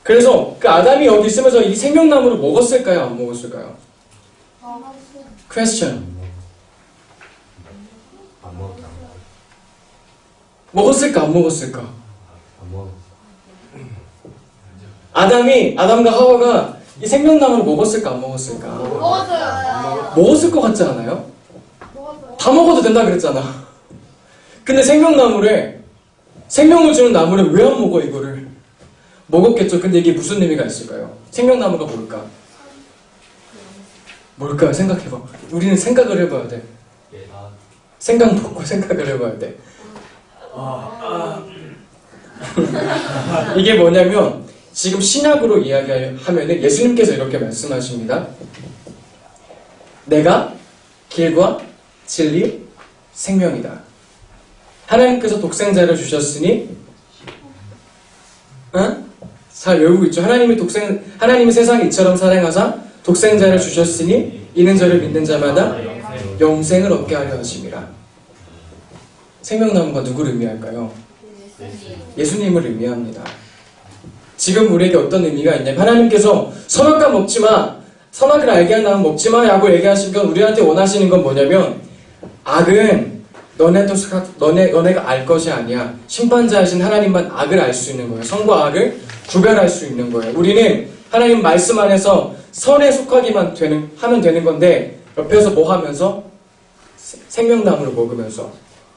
그래서 그 아담이 여기 있으면서 이 생명나무를 먹었을까요? 안 먹었을까요? Question. 안 먹었다. 먹었을까? 안 먹었을까? 안 먹었어. 아담과 하와가 이 생명나무를 먹었을까? 안 먹었을까? 먹었어요. 먹었을 것 같지 않아요? 먹었어요. 다 먹어도 된다 그랬잖아. 근데 생명을 주는 나무를 왜 안 먹어 이거를? 먹었겠죠. 근데 이게 무슨 의미가 있을까요? 생명나무가 뭘까? 뭘까요? 생각해봐. 우리는 생각을 해봐야 돼. 생각 먹고 생각을 해봐야 돼. 이게 뭐냐면 지금 신약으로 이야기하면은 예수님께서 이렇게 말씀하십니다. 내가 길과 진리, 생명이다. 하나님께서 독생자를 주셨으니, 잘 외우고 있죠. 하나님이 세상을 이처럼 사랑하사 독생자를 주셨으니 이는 저를 믿는 자마다 영생을 얻게 하려 하심이라. 생명나무가 누구를 의미할까요? 예수님을 의미합니다. 지금 우리에게 어떤 의미가 있냐면 하나님께서 선악과 먹지 마, 선악을 알게 한 나무 먹지 마 라고 얘기하신 건 우리한테 원하시는 건 뭐냐면 악은 너네가 알 것이 아니야. 심판자이신 하나님만 악을 알 수 있는 거예요. 선과 악을 구별할 수 있는 거예요. 우리는 하나님 말씀 안에서 선에 속하기만 하면 되는 건데 옆에서 뭐 하면서? 생명나무를 먹으면서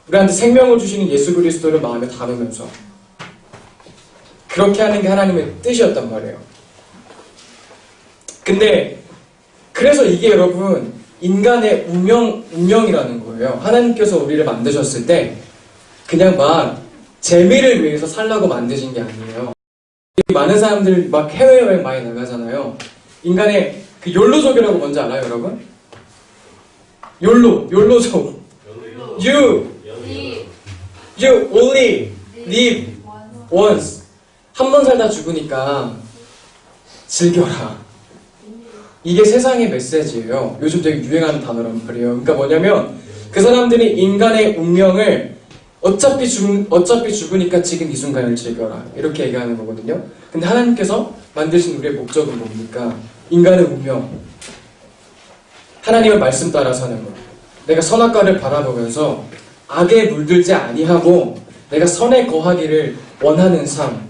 우리한테 생명을 주시는 예수 그리스도를 마음에 담으면서 그렇게 하는 게 하나님의 뜻이었단 말이에요. 근데 그래서 이게 여러분 인간의 운명이라는 거예요. 하나님께서 우리를 만드셨을 때 그냥 막 재미를 위해서 살라고 만드신 게 아니에요. 많은 사람들 막 해외여행 많이 나가잖아요. 인간의 그 욜로족이라고 뭔지 알아요, 여러분? 욜로족. You only live once. 한 번 살다 죽으니까 즐겨라. 이게 세상의 메시지예요. 요즘 되게 유행하는 단어란 말이에요. 그러니까 뭐냐면 그 사람들이 인간의 운명을 어차피 죽으니까 지금 이 순간을 즐겨라. 이렇게 얘기하는 거거든요. 근데 하나님께서 만드신 우리의 목적은 뭡니까? 인간의 운명. 하나님의 말씀 따라 사는 것. 내가 선악과를 바라보면서 악에 물들지 아니하고 내가 선에 거하기를 원하는 삶.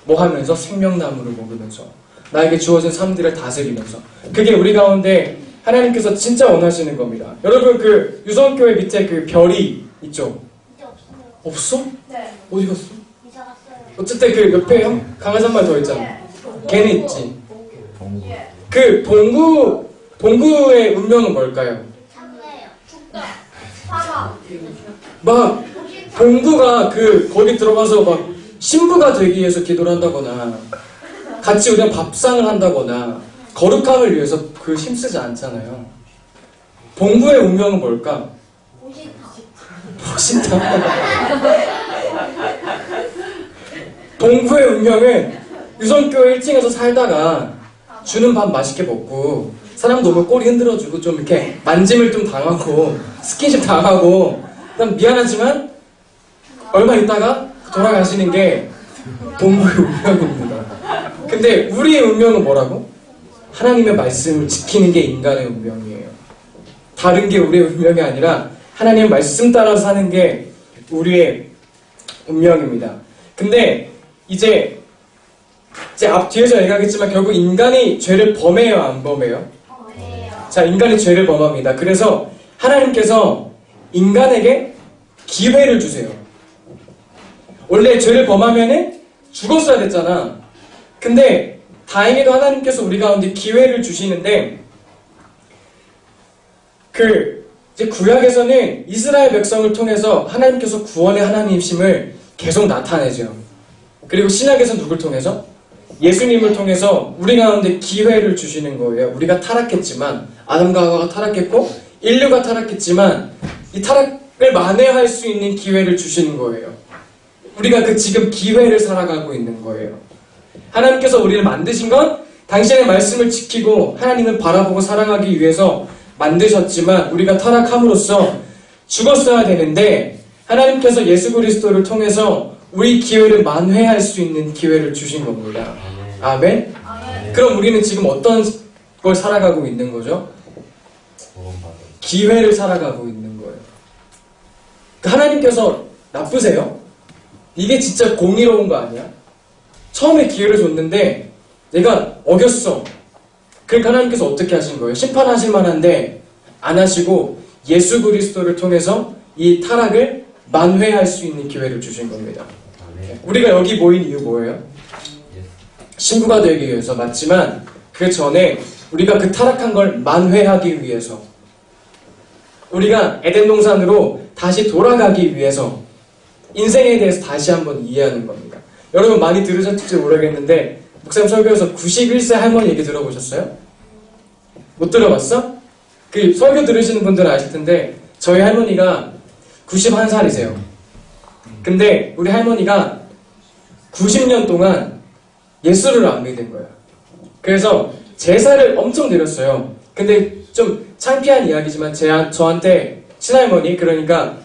뭐 하면서? 생명나무를 먹으면서 나에게 주어진 삶들을 다스리면서. 그게 우리 가운데 하나님께서 진짜 원하시는 겁니다. 여러분 그 유성교회 밑에 그 별이 있죠? 없어? 네. 어디 갔어? 이사 갔어요. 어쨌든 그 옆에 강아지 한 마리 더 있잖아. 걔는 있지. 예. 그 봉구의 운명은 뭘까요? 참네요. 죽다. 사망. 막 봉구가 거기 들어가서 막 신부가 되기 위해서 기도를 한다거나 같이 우리가 밥상을 한다거나 거룩함을 위해서 힘쓰지 않잖아요. 봉구의 운명은 뭘까? 멋있다. 봉구의 운명은 유성교회 1층에서 살다가 주는 밥 맛있게 먹고 사람도 오면 꼬리 흔들어주고 좀 이렇게 만짐을 좀 당하고 스킨십 당하고 그다음 미안하지만 얼마 있다가 돌아가시는 게 봉구의 운명입니다. 근데 우리의 운명은 뭐라고? 하나님의 말씀을 지키는 게 인간의 운명이에요. 다른 게 우리의 운명이 아니라 하나님의 말씀 따라 사는 게 우리의 운명입니다. 근데 이제 앞뒤에서 얘기하겠지만 결국 인간이 죄를 범해요, 안 범해요? 자, 인간이 죄를 범합니다. 그래서 하나님께서 인간에게 기회를 주세요. 원래 죄를 범하면은 죽었어야 됐잖아. 근데 다행히도 하나님께서 우리 가운데 기회를 주시는데 이제 구약에서는 이스라엘 백성을 통해서 하나님께서 구원의 하나님이심을 계속 나타내죠. 그리고 신약에서 누굴 통해서? 예수님을 통해서 우리 가운데 기회를 주시는 거예요. 우리가 타락했지만 아담과 하와가 타락했고 인류가 타락했지만 이 타락을 만회할 수 있는 기회를 주시는 거예요. 우리가 지금 기회를 살아가고 있는 거예요. 하나님께서 우리를 만드신 건 당신의 말씀을 지키고 하나님을 바라보고 사랑하기 위해서 만드셨지만 우리가 타락함으로써 죽었어야 되는데 하나님께서 예수 그리스도를 통해서 우리 기회를 만회할 수 있는 기회를 주신 겁니다. 아멘? 그럼 우리는 지금 어떤 걸 살아가고 있는 거죠? 기회를 살아가고 있는 거예요. 하나님께서 나쁘세요? 이게 진짜 공의로운 거 아니야? 처음에 기회를 줬는데 내가 어겼어. 그러니까 하나님께서 어떻게 하신 거예요? 심판하실 만한데 안 하시고 예수 그리스도를 통해서 이 타락을 만회할 수 있는 기회를 주신 겁니다. 우리가 여기 모인 이유 뭐예요? 신부가 되기 위해서 맞지만 그 전에 우리가 그 타락한 걸 만회하기 위해서 우리가 에덴 동산으로 다시 돌아가기 위해서 인생에 대해서 다시 한번 이해하는 겁니다. 여러분 많이 들으셨을지 모르겠는데 목사님 설교에서 91세 할머니 얘기 들어보셨어요? 못 들어봤어? 설교 들으시는 분들은 아실 텐데 저희 할머니가 91살이세요. 근데 우리 할머니가 90년 동안 예수를 안 믿은 거예요. 그래서 제사를 엄청 드렸어요. 근데 좀 창피한 이야기지만 저한테 친할머니 그러니까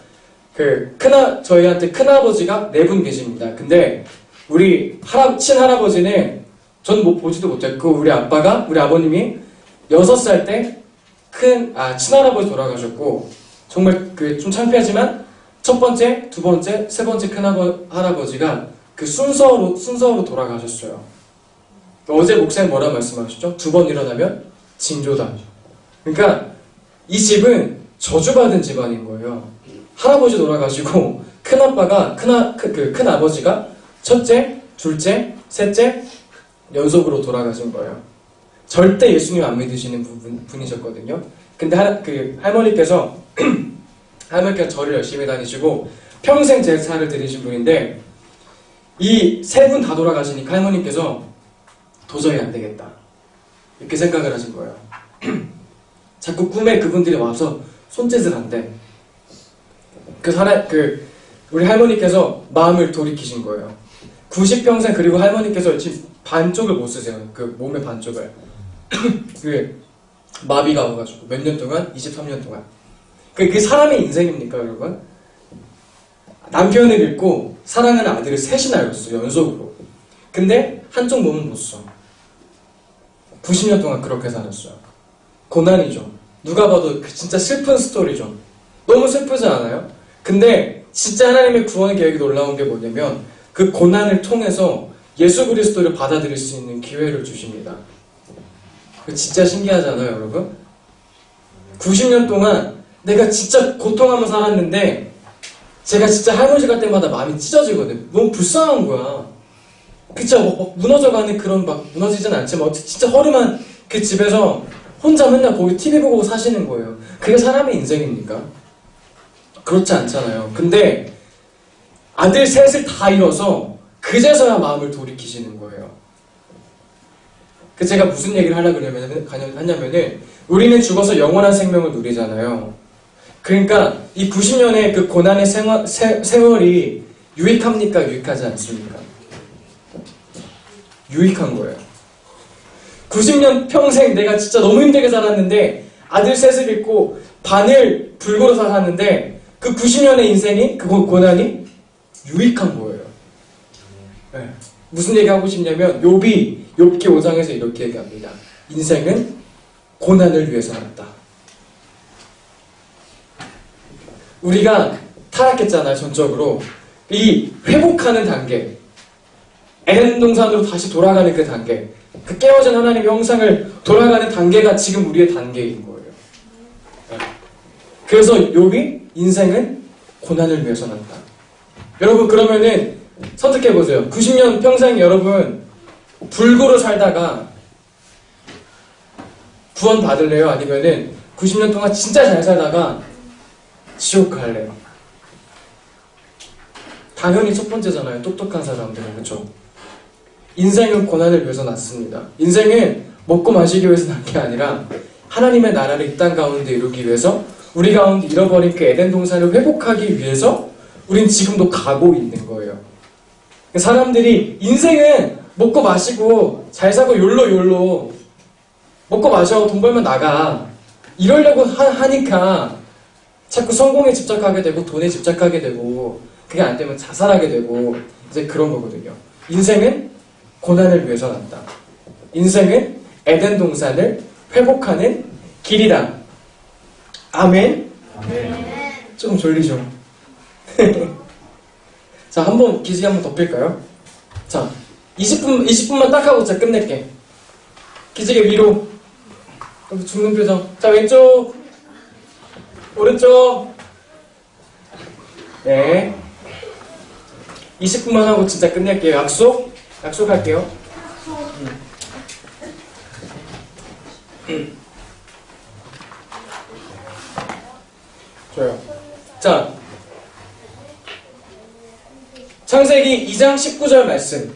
저희한테 큰아버지가 4분 계십니다. 근데 우리 친할아버지는 전 보지도 못했고 우리 아버님이 6살 때 친할아버지 돌아가셨고 정말 좀 창피하지만 첫 번째, 두 번째, 세 번째 큰할아버지가 순서로 돌아가셨어요. 어제 목사님 뭐라 말씀하셨죠? 2번 일어나면 징조다. 그러니까 이 집은 저주받은 집안인 거예요. 할아버지 돌아가시고 큰아버지가 첫째, 둘째, 셋째 연속으로 돌아가신 거예요. 절대 예수님 안 믿으시는 분이셨거든요. 근데 할머니께서 절을 열심히 다니시고 평생 제사를 드리신 분인데 이 3분 다 돌아가시니까 할머니께서 도저히 안 되겠다 이렇게 생각을 하신 거예요. 자꾸 꿈에 그분들이 와서 손짓을 한대. 우리 할머니께서 마음을 돌이키신 거예요. 90평생 그리고 할머니께서 지금 반쪽을 못 쓰세요. 몸의 반쪽을. 마비가 와가지고 몇 년 동안? 23년 동안. 그게 사람의 인생입니까, 여러분? 남편을 잃고 사랑하는 아들을 셋이나 잃었어, 연속으로. 근데 한쪽 몸은 못 써. 90년 동안 그렇게 살았어요. 고난이죠. 누가 봐도 진짜 슬픈 스토리죠. 너무 슬프지 않아요? 근데 진짜 하나님의 구원 계획이 놀라운 게 뭐냐면 그 고난을 통해서 예수 그리스도를 받아들일 수 있는 기회를 주십니다. 진짜 신기하잖아요, 여러분? 90년 동안 내가 진짜 고통하며 살았는데 제가 진짜 할머니 갈 때마다 마음이 찢어지거든. 너무 불쌍한 거야. 그쵸? 막 무너져가는 그런 막 무너지진 않지만 진짜 허름한 그 집에서 혼자 맨날 거기 TV 보고 사시는 거예요. 그게 사람의 인생입니까? 그렇지 않잖아요. 근데 아들 셋을 다 잃어서 그제서야 마음을 돌이키시는 거예요. 그 제가 무슨 얘기를 하려고 하냐면은 우리는 죽어서 영원한 생명을 누리잖아요. 그러니까 이 90년의 그 고난의 세월이 유익합니까? 유익하지 않습니까? 유익한 거예요. 90년 평생 내가 진짜 너무 힘들게 살았는데 아들 셋을 잃고 반을 불구로 살았는데 그 90년의 인생이 그 고난이 유익한 거예요. 네. 무슨 얘기하고 싶냐면 욥기 5장에서 이렇게 얘기합니다. 인생은 고난을 위해서 살았다. 우리가 타락했잖아요. 전적으로 이 회복하는 단계, 에덴 동산으로 다시 돌아가는 그 단계, 그 깨어진 하나님의 형상을 돌아가는 단계가 지금 우리의 단계인 거예요. 네. 그래서 욥이 인생은 고난을 위해서 산다. 여러분 그러면은 선택해보세요. 90년 평생 여러분 불구로 살다가 구원 받을래요? 아니면은 90년 동안 진짜 잘 살다가 지옥 갈래요? 당연히 첫 번째잖아요. 똑똑한 사람들은. 그쵸? 인생은 고난을 위해서 났습니다. 인생은 먹고 마시기 위해서 난 게 아니라 하나님의 나라를 이 땅 가운데 이루기 위해서 우리 가운데 잃어버린 그 에덴 동산을 회복하기 위해서 우린 지금도 가고 있는 거예요. 사람들이 인생은 먹고 마시고 잘 사고 욜로 먹고 마셔 돈 벌면 나가 이러려고 하니까 자꾸 성공에 집착하게 되고 돈에 집착하게 되고 그게 안 되면 자살하게 되고 이제 그런 거거든요. 인생은 고난을 위해서 났다. 인생은 에덴 동산을 회복하는 길이다. 아멘. 조금 졸리죠? 자, 한번 기지개 한번 덮일까요? 자, 20분만 딱 하고 진짜 끝낼게. 기지개 위로. 죽는 표정. 자, 왼쪽. 오른쪽. 네. 20분만 하고 진짜 끝낼게요. 약속? 약속할게요. 좋아요. 자, 창세기 2장 19절 말씀.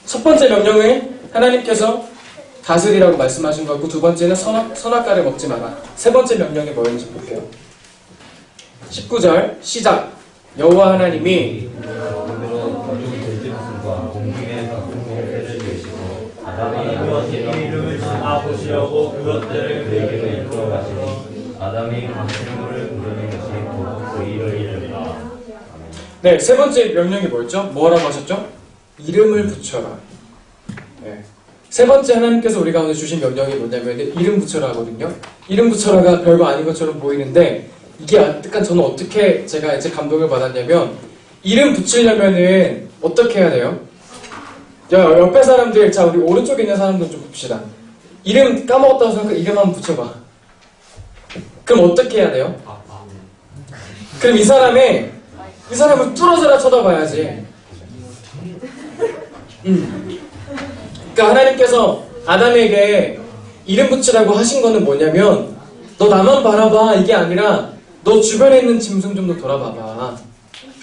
첫 번째 명령은 하나님께서 다스리라고 말씀하신 거고, 두 번째는 선악과를 먹지 마라. 세 번째 명령이 뭐였는지 볼게요. 19절 시작. 여호와 하나님이 이름을 보시려고 그것들을 그에게로 이끌어 가시니 아담이 각 생물을 부르는 것이 곧 그 일을 이른다. 네, 세 번째 명령이 뭐였죠? 뭐라고 하셨죠? 이름을 붙여라. 네. 세 번째 하나님께서 우리 가운데 주신 명령이 뭐냐면 이름 붙여라 하거든요. 이름 붙여라가 별거 아닌 것처럼 보이는데 이게 약간 저는 어떻게 제가 이제 감동을 받았냐면 이름 붙이려면은 어떻게 해야 돼요? 옆에 사람들, 자 우리 오른쪽에 있는 사람들 좀 봅시다. 이름 까먹었다고 생각해. 이름 한번 붙여봐. 그럼 어떻게 해야 돼요? 그럼 이 사람을 뚫어져라 쳐다봐야지. 그러니까 하나님께서 아담에게 이름 붙이라고 하신 거는 뭐냐면 너 나만 바라봐 이게 아니라 너 주변에 있는 짐승 좀 더 돌아봐봐.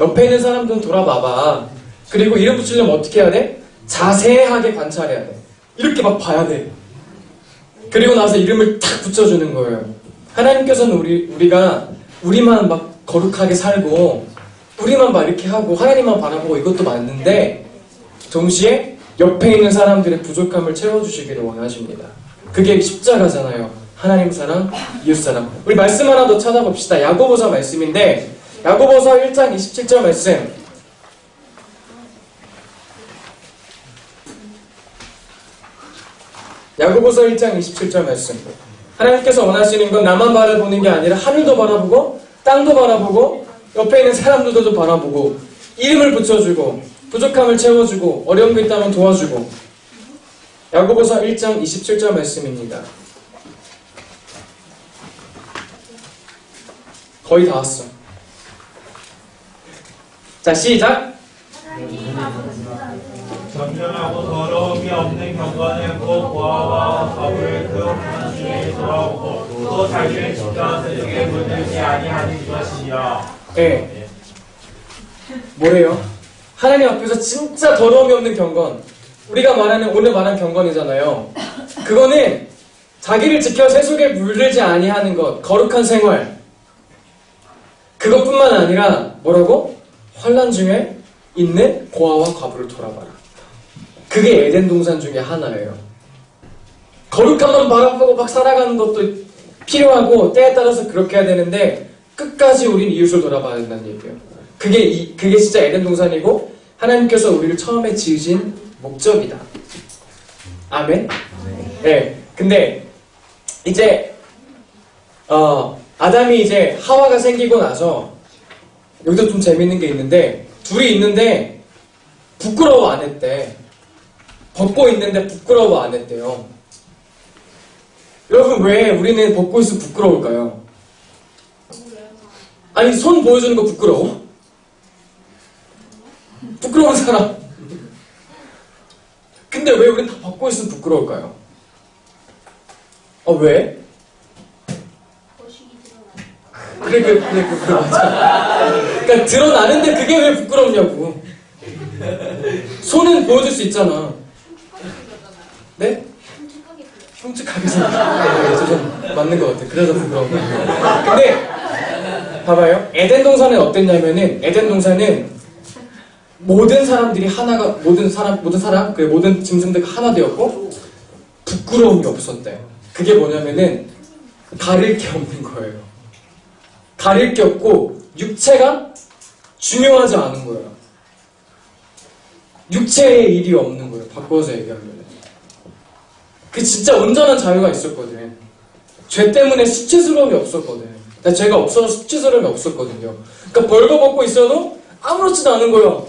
옆에 있는 사람들은 돌아봐봐. 그리고 이름 붙이려면 어떻게 해야 돼? 자세하게 관찰해야 돼. 이렇게 막 봐야 돼. 그리고 나서 이름을 탁 붙여주는 거예요. 하나님께서는 우리가 우리만 막 거룩하게 살고 우리만 막 이렇게 하고 하나님만 바라보고 이것도 맞는데 동시에 옆에 있는 사람들의 부족함을 채워주시기를 원하십니다. 그게 십자가잖아요. 하나님 사랑, 이웃 사랑. 우리 말씀 하나 더 찾아봅시다. 야고보서 말씀인데 야고보서 1장 27절 말씀. 야고보서 1장 27절 말씀. 하나님께서 원하시는 건 나만 바라보는 게 아니라 하늘도 바라보고 땅도 바라보고 옆에 있는 사람들도 바라보고 이름을 붙여주고 부족함을 채워주고 어려운 게 있다면 도와주고. 야고보서 1장 27절 말씀입니다. 거의 다 왔어. 자, 시작. 점잖하고 더러움이 없는 경건의 고아와 밥을 그 한중에 돌아오고 또 자기의 집단에게 물들지 아니하는 것이야. 예. 뭐래요? 하나님 앞에서 진짜 더러움이 없는 경건. 우리가 말하는 오늘 말한 경건이잖아요. 그거는 자기를 지켜 세속에 물들지 아니하는 것, 거룩한 생활. 그것뿐만 아니라 뭐라고? 환난 중에 있는 고아와 과부를 돌아봐라. 그게 에덴 동산 중에 하나예요. 거룩함만 바라보고 막 살아가는 것도 필요하고 때에 따라서 그렇게 해야 되는데 끝까지 우린 이웃을 돌아봐야 된다는 얘기예요. 그게 진짜 에덴 동산이고 하나님께서 우리를 처음에 지으신 목적이다. 아멘? 네. 근데 이제 아담이 이제 하와가 생기고 나서 여기도 좀 재밌는 게 있는데 둘이 있는데 부끄러워 안 했대. 벗고 있는데 부끄러워 안 했대요. 여러분 왜 우리는 벗고 있으면 부끄러울까요? 아니 손 보여주는 거 부끄러워? 부끄러운 사람. 근데 왜 우린 다 벗고 있으면 부끄러울까요? 왜? 거식이 드러나. 그래 맞아. 그러니까 드러나는데 그게 왜 부끄럽냐고. 손은 보여줄 수 있잖아. 네? 끔찍하게 보여. 흉측하게 생겼어. 좀 맞는 것 같아. 그래서 부끄러운 거야. 근데 봐봐요. 에덴 동산은 어땠냐면은 에덴 동산은 모든 사람들이 하나가 모든 사람 그 모든 짐승들이 하나 되었고 부끄러움이 없었대. 그게 뭐냐면은 가릴 게 없는 거예요. 가릴 게 없고 육체가 중요하지 않은 거예요. 육체의 일이 없는 거예요. 바꿔서 얘기하면. 그 진짜 온전한 자유가 있었거든. 죄 때문에 수치스러움이 없었거든. 죄가 없어서 수치스러움이 없었거든요. 그러니까 벌거벗고 있어도 아무렇지도 않은 거예요.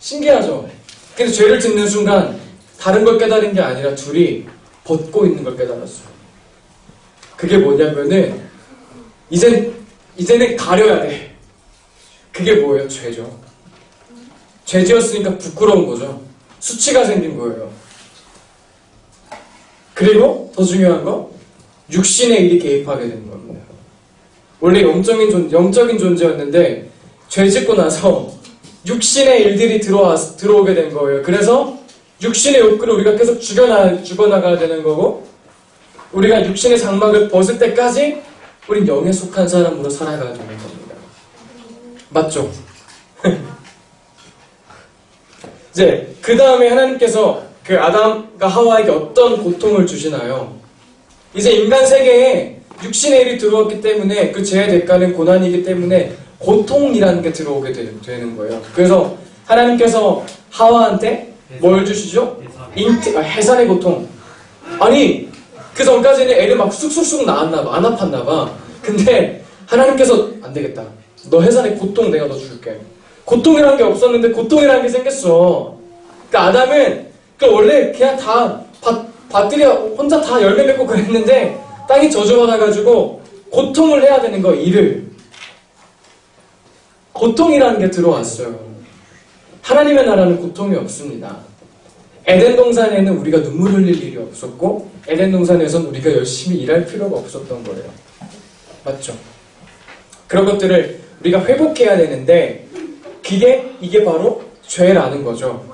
신기하죠? 근데 죄를 짓는 순간 다른 걸 깨달은 게 아니라 둘이 벗고 있는 걸 깨달았어요. 그게 뭐냐면은 이제는 가려야 돼. 그게 뭐예요? 죄죠. 죄 지었으니까 부끄러운 거죠. 수치가 생긴 거예요. 그리고 더 중요한 거 육신의 일이 개입하게 되는 겁니다. 원래 영적인 존재였는데 죄 짓고 나서 육신의 일들이 들어오게 된 거예요. 그래서 육신의 욕구를 우리가 계속 죽여나가야 되는 거고 우리가 육신의 장막을 벗을 때까지 우린 영에 속한 사람으로 살아가야 되는 겁니다. 맞죠? 이제 그 다음에 하나님께서 그 아담과 하와에게 어떤 고통을 주시나요? 이제 인간 세계에 육신의 일이 들어왔기 때문에 그 죄의 대가는 고난이기 때문에 고통이라는 게 들어오게 되는 거예요. 그래서 하나님께서 하와한테 뭘 주시죠? 해산의 고통. 아니 그 전까지는 애를 막 쑥쑥쑥 낳았나봐. 안 아팠나봐. 근데 하나님께서 안 되겠다. 너 해산의 고통 내가 너 줄게. 고통이라는 게 없었는데 고통이라는 게 생겼어. 그러니까 아담은 원래 그냥 다 밭들이 혼자 다 열매 맺고 그랬는데 땅이 저주받아가지고 고통을 해야 되는 거. 일을. 고통이라는 게 들어왔어요. 하나님의 나라는 고통이 없습니다. 에덴 동산에는 우리가 눈물 흘릴 일이 없었고 에덴 동산에선 우리가 열심히 일할 필요가 없었던 거예요. 맞죠? 그런 것들을 우리가 회복해야 되는데 이게 바로 죄라는 거죠.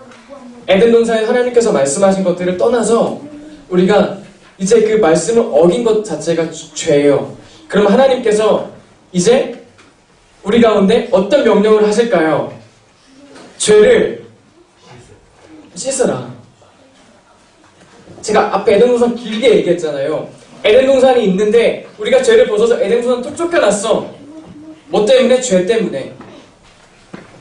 에덴 동산에 하나님께서 말씀하신 것들을 떠나서 우리가 이제 그 말씀을 어긴 것 자체가 죄예요. 그럼 하나님께서 이제 우리 가운데 어떤 명령을 하실까요? 죄를 씻으라. 제가 앞에 에덴 동산 길게 얘기했잖아요. 에덴 동산이 있는데 우리가 죄를 벗어서 에덴 동산 또 쫓겨났어. 뭐 때문에? 죄 때문에.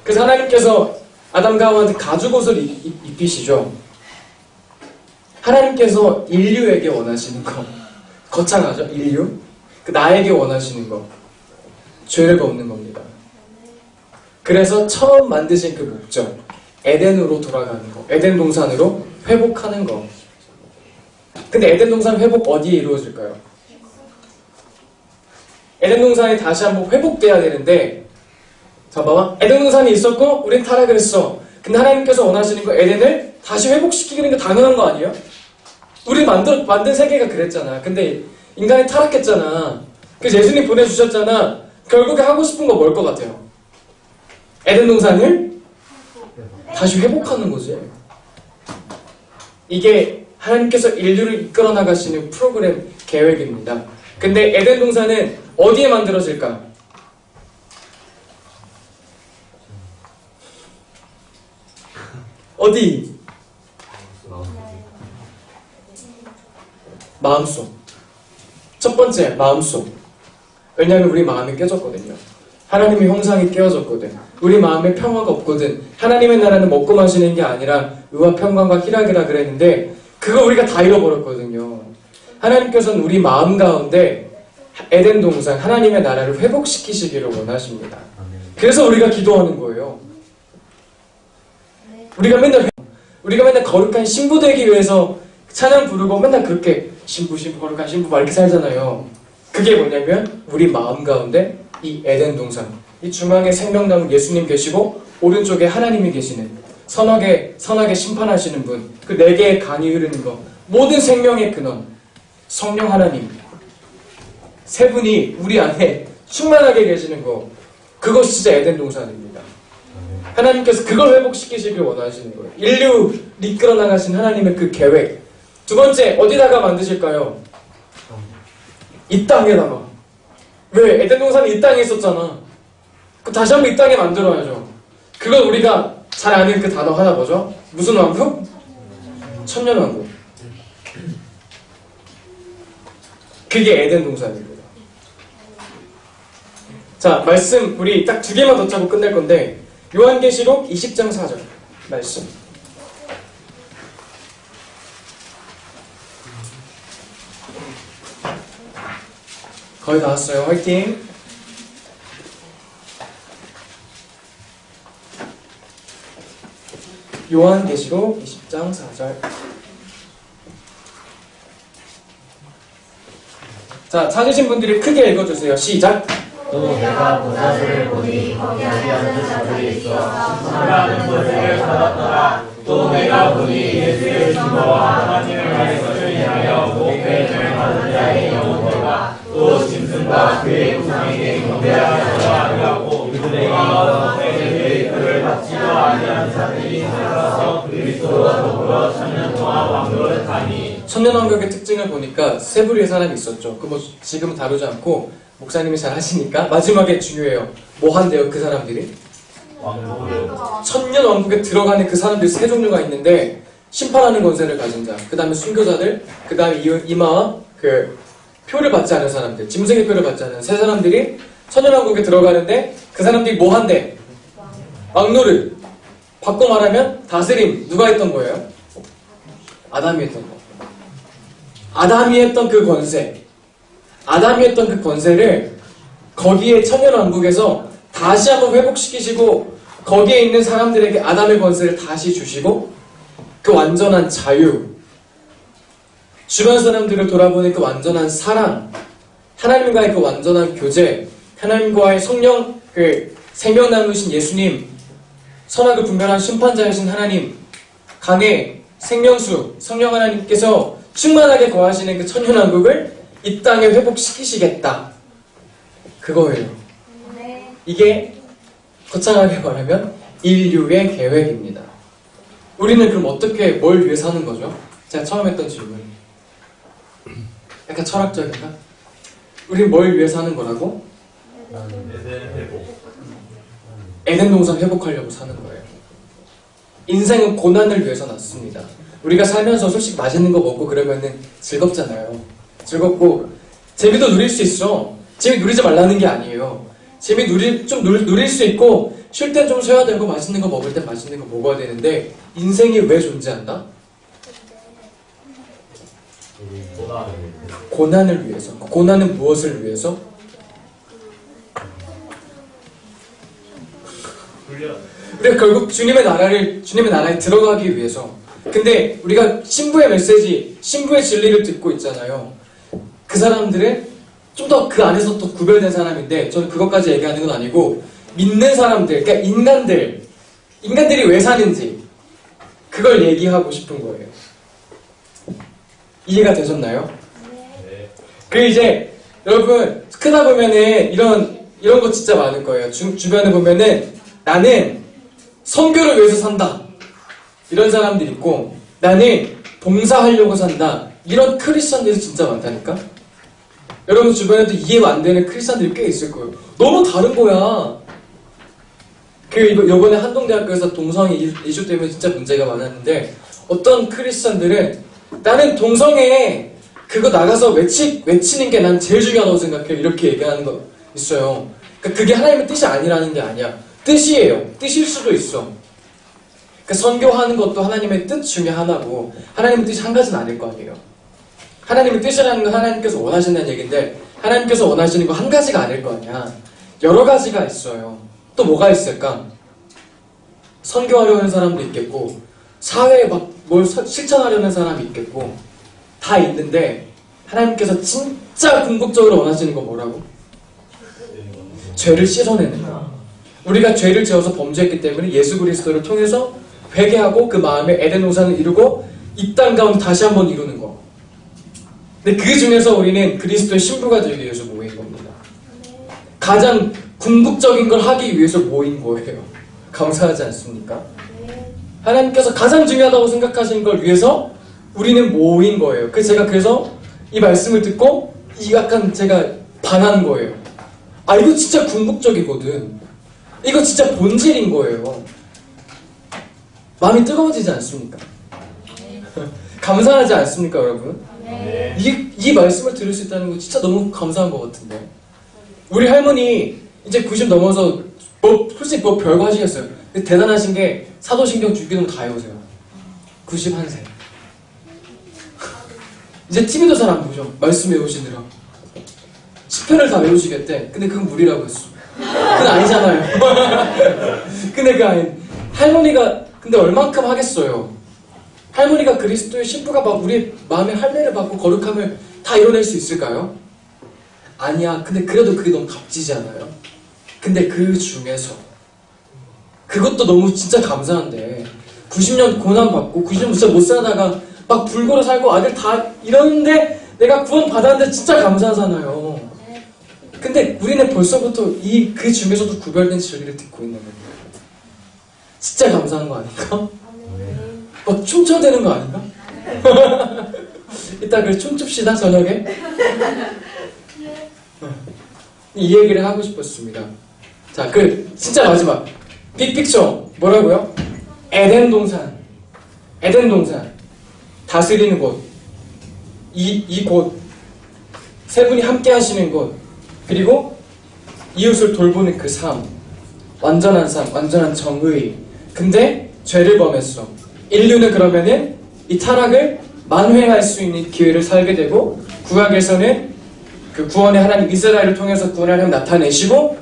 그래서 하나님께서 아담과 하와한테 가죽옷을 입히시죠. 하나님께서 인류에게 원하시는 거. 거창하죠? 인류? 나에게 원하시는 거. 죄를 벗는 겁니다. 그래서 처음 만드신 그 목적. 에덴으로 돌아가는 거. 에덴 동산으로 회복하는 거. 근데 에덴 동산 회복 어디에 이루어질까요? 에덴 동산이 다시 한번 회복돼야 되는데, 잠깐만, 에덴 동산이 있었고 우린 타락을 했어. 근데 하나님께서 원하시는 거 에덴을 다시 회복시키는 게 당연한 거 아니에요? 우리 만든 세계가 그랬잖아. 근데 인간이 타락했잖아. 그래서 예수님 보내주셨잖아. 결국에 하고 싶은 거 뭘 것 같아요? 에덴 동산을 다시 회복하는 거지. 이게 하나님께서 인류를 이끌어 나가시는 프로그램 계획입니다. 근데 에덴 동산은 어디에 만들어질까? 어디? 마음속. 첫 번째, 마음속. 왜냐하면 우리 마음이 깨졌거든요. 하나님의 형상이 깨어졌거든. 우리 마음에 평화가 없거든. 하나님의 나라는 먹고 마시는 게 아니라 의와 평강과 희락이라 그랬는데 그거 우리가 다 잃어버렸거든요. 하나님께서는 우리 마음 가운데 에덴 동산, 하나님의 나라를 회복시키시기를 원하십니다. 그래서 우리가 기도하는 거예요. 우리가 맨날 거룩한 신부 되기 위해서 찬양 부르고 맨날 그렇게 신부 거룩한 신부 막 이렇게 살잖아요. 그게 뭐냐면 우리 마음 가운데 이 에덴 동산, 이 중앙에 생명나무 예수님 계시고 오른쪽에 하나님이 계시는 선하게 심판하시는 분, 그 네 개의 강이 흐르는 거, 모든 생명의 근원 성령 하나님 세 분이 우리 안에 충만하게 계시는 거, 그것이 진짜 에덴 동산입니다. 하나님께서 그걸 회복시키시길 원하시는 거예요. 인류를 이끌어 나가신 하나님의 그 계획. 두 번째, 어디다가 만드실까요? 이 땅에다가. 왜? 에덴 동산이 이 땅에 있었잖아. 그 다시 한번 이 땅에 만들어야죠. 그건 우리가 잘 아는 그 단어 하나 뭐죠? 무슨 왕국? 천년왕국. 그게 에덴 동산입니다. 자, 말씀 우리 딱 두 개만 더 짜고 끝낼 건데 요한계시록 20장 4절 말씀. 거의 다 왔어요. 화이팅! 요한계시록 20장 4절. 자, 찾으신 분들이 크게 읽어주세요. 시작! 또 내가 보좌들을 보니 거기 앉은 자들이 있어 심판하는 것을 찾았더라. 또 내가 보니 예수의 증거와 하나님의 말씀을 향하여 목회를 받은 자의 영혼들과 또 짐승과 그의 우상에게 경배하여서 아니하고 그들에게 계획을 받지도 아니한 자들이 살아서 그리스도와 더불어 천년 동안 왕노를 하니. 천년왕국의 특징을 보니까 세 부류의 사람이 있었죠. 그 뭐 지금은 다루지 않고 목사님이 잘 하시니까 마지막에 중요해요. 뭐 한대요 그 사람들이? 천년왕국에 들어가는 그 사람들이 세 종류가 있는데 심판하는 권세를 가진 자, 그 다음에 순교자들, 그 다음에 이마와 그 표를 받지 않은 사람들, 짐승의 표를 받지 않은 세 사람들이 천년왕국에 들어가는데 그 사람들이 뭐 한대? 왕노를. 바꿔 말하면 다스림. 누가 했던 거예요? 아담이 했던 거. 아담이 했던 그 권세. 아담이 했던 그 권세를 거기에 천년왕국에서 다시 한번 회복시키시고 거기에 있는 사람들에게 아담의 권세를 다시 주시고 그 완전한 자유, 주변 사람들을 돌아보는 그 완전한 사랑, 하나님과의 그 완전한 교제, 하나님과의 성령, 그 생명 나누신 예수님, 선하고 분별한 심판자이신 하나님, 강의 생명수, 성령 하나님께서 충만하게 거하시는 그 천년왕국을 이 땅에 회복시키시겠다. 그거예요. 이게 거창하게 말하면 인류의 계획입니다. 우리는 그럼 어떻게 뭘 위해 사는 거죠? 제가 처음 했던 질문. 약간 철학적인가? 우리 뭘 위해 사는 거라고? 에덴 동산 회복하려고 사는 거예요. 인생은 고난을 위해서 났습니다. 우리가 살면서 솔직히 맛있는 거 먹고 그러면은 즐겁잖아요. 즐겁고 재미도 누릴 수 있어. 재미 누리지 말라는 게 아니에요. 재미 누릴 수 있고 쉴 땐 좀 쉬어야 되고 맛있는 거 먹을 땐 맛있는 거 먹어야 되는데 인생이 왜 존재한다? 고난을 위해서. 고난은 무엇을 위해서? 우리가 결국 주님의 나라에 들어가기 위해서. 근데 우리가 신부의 메시지, 신부의 진리를 듣고 있잖아요. 그 사람들은 좀 더 그 안에서 또 구별된 사람인데 저는 그것까지 얘기하는 건 아니고 믿는 사람들, 그러니까 인간들이 왜 사는지 그걸 얘기하고 싶은 거예요. 이해가 되셨나요? 그 이제 여러분 크다 보면은 이런 거 진짜 많을 거예요. 주변에 보면은 나는 선교를 위해서 산다 이런 사람들 있고 나는 봉사하려고 산다 이런 크리스천들이 진짜 많다니까. 여러분 주변에도 이해가 안 되는 크리스천들이 꽤 있을 거예요. 너무 다른 거야. 요번에 한동대학교에서 동성애 이슈 때문에 진짜 문제가 많았는데 어떤 크리스천들은 나는 동성애 그거 나가서 외치는 게 난 제일 중요하다고 생각해 이렇게 얘기하는 거 있어요. 그러니까 그게 하나님의 뜻이 아니라는 게 아니야. 뜻이에요. 뜻일 수도 있어. 그러니까 선교하는 것도 하나님의 뜻 중에 하나고 하나님의 뜻이 한 가지는 아닐 거 아니에요. 하나님의 뜻이라는 건 하나님께서 원하신다는 얘기인데 하나님께서 원하시는 거 한 가지가 아닐 거 아니야. 여러 가지가 있어요. 또 뭐가 있을까? 선교하려는 사람도 있겠고 사회에 막 뭘 실천하려는 사람이 있겠고 다 있는데 하나님께서 진짜 궁극적으로 원하시는 건 뭐라고? 죄를 씻어내는 거야. 우리가 죄를 지어서 범죄했기 때문에 예수 그리스도를 통해서 회개하고 그 마음에 에덴 동산을 이루고 이 땅 가운데 다시 한번 이루는 거. 근데 그 중에서 우리는 그리스도의 신부가 되기 위해서 모인 겁니다. 가장 궁극적인 걸 하기 위해서 모인 거예요. 감사하지 않습니까? 하나님께서 가장 중요하다고 생각하시는 걸 위해서 우리는 모인 거예요. 그래서 이 말씀을 듣고 약간 제가 반한 거예요. 아 이거 진짜 궁극적이거든. 이거 진짜 본질인 거예요. 마음이 뜨거워지지 않습니까? 감사하지 않습니까 여러분? 이 말씀을 들을 수 있다는 거 진짜 너무 감사한 것 같은데 우리 할머니 이제 90 넘어서 솔직히 별거 하시겠어요. 근데 대단하신 게 사도신경 주기도문 다 외우세요. 91세. 이제 TV도 잘 안 보죠. 말씀 외우시느라 10편을 다 외우시겠대. 근데 그건 무리라고 했어. 그건 아니잖아요. 근데 그 아닌 할머니가 근데 얼만큼 하겠어요. 할머니가 그리스도의 신부가 막 우리 마음에 할례를 받고 거룩함을 다 이뤄낼 수 있을까요? 아니야. 근데 그래도 그게 너무 값지지 않아요? 근데 그 중에서 그것도 너무 진짜 감사한데 90년 고난받고 90년 진짜 못 살다가 막 불구로 살고 아들 다 이러는데 내가 구원 받았는데 진짜 감사하잖아요. 근데 우리는 벌써부터 그 중에서도 구별된 진리를 듣고 있는 거예요. 진짜 감사한 거 아닌가? 춤춰야 되는 거 아닌가? 이따 그 춤춥시다 저녁에. 이 얘기를 하고 싶었습니다. 자, 진짜 마지막 빅픽처 뭐라고요? 에덴 동산 다스리는 곳, 이 곳, 세 분이 함께 하시는 곳, 그리고 이웃을 돌보는 그 삶, 완전한 삶, 완전한 정의. 근데 죄를 범했어. 인류는 그러면은 이 타락을 만회할 수 있는 기회를 살게 되고 구약에서는 그 구원의 하나님 이스라엘을 통해서 구원의 하나님 나타내시고,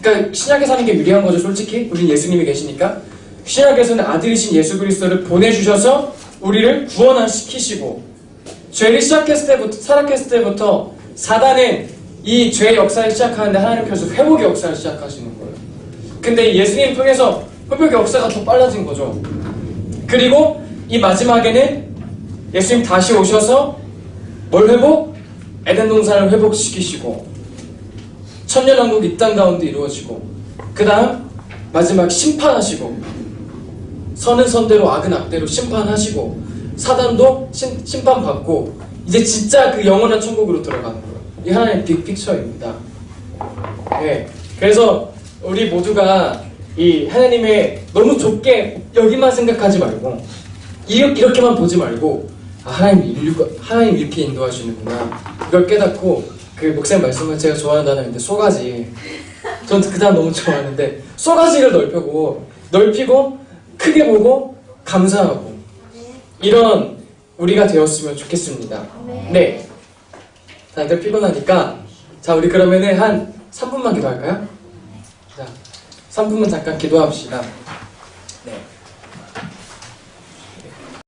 그러니까 신약에 사는 게 유리한 거죠. 솔직히 우린 예수님이 계시니까. 신약에서는 아들이신 예수 그리스도를 보내주셔서 우리를 구원시키시고, 죄를 타락했을 때부터 사단은 이 죄의 역사를 시작하는데 하나님께서 회복의 역사를 시작하시는 거예요. 근데 예수님 통해서 회복의 역사가 더 빨라진 거죠. 그리고 이 마지막에는 예수님 다시 오셔서 뭘 회복? 에덴 동산을 회복시키시고 천년왕국 이 땅 가운데 이루어지고, 그 다음 마지막 심판하시고, 선은 선대로 악은 악대로 심판하시고, 사단도 심판받고 이제 진짜 그 영원한 천국으로 들어가는 거예요. 이 하나의 빅픽처입니다. 네. 그래서 우리 모두가 이 하나님의 너무 좁게 여기만 생각하지 말고 이렇게만 보지 말고, 아, 하나님 이렇게 인도하시는구나, 이걸 깨닫고, 그 목사님 말씀은 제가 좋아하는 단어인데 쏘가지, 전 그 단어 너무 좋아하는데 쏘가지를 넓히고 크게 보고 감사하고 이런 우리가 되었으면 좋겠습니다. 네. 다들 피곤하니까 자, 우리 그러면은 한 3분만 기도할까요? 자, 3분만 잠깐 기도합시다. 네.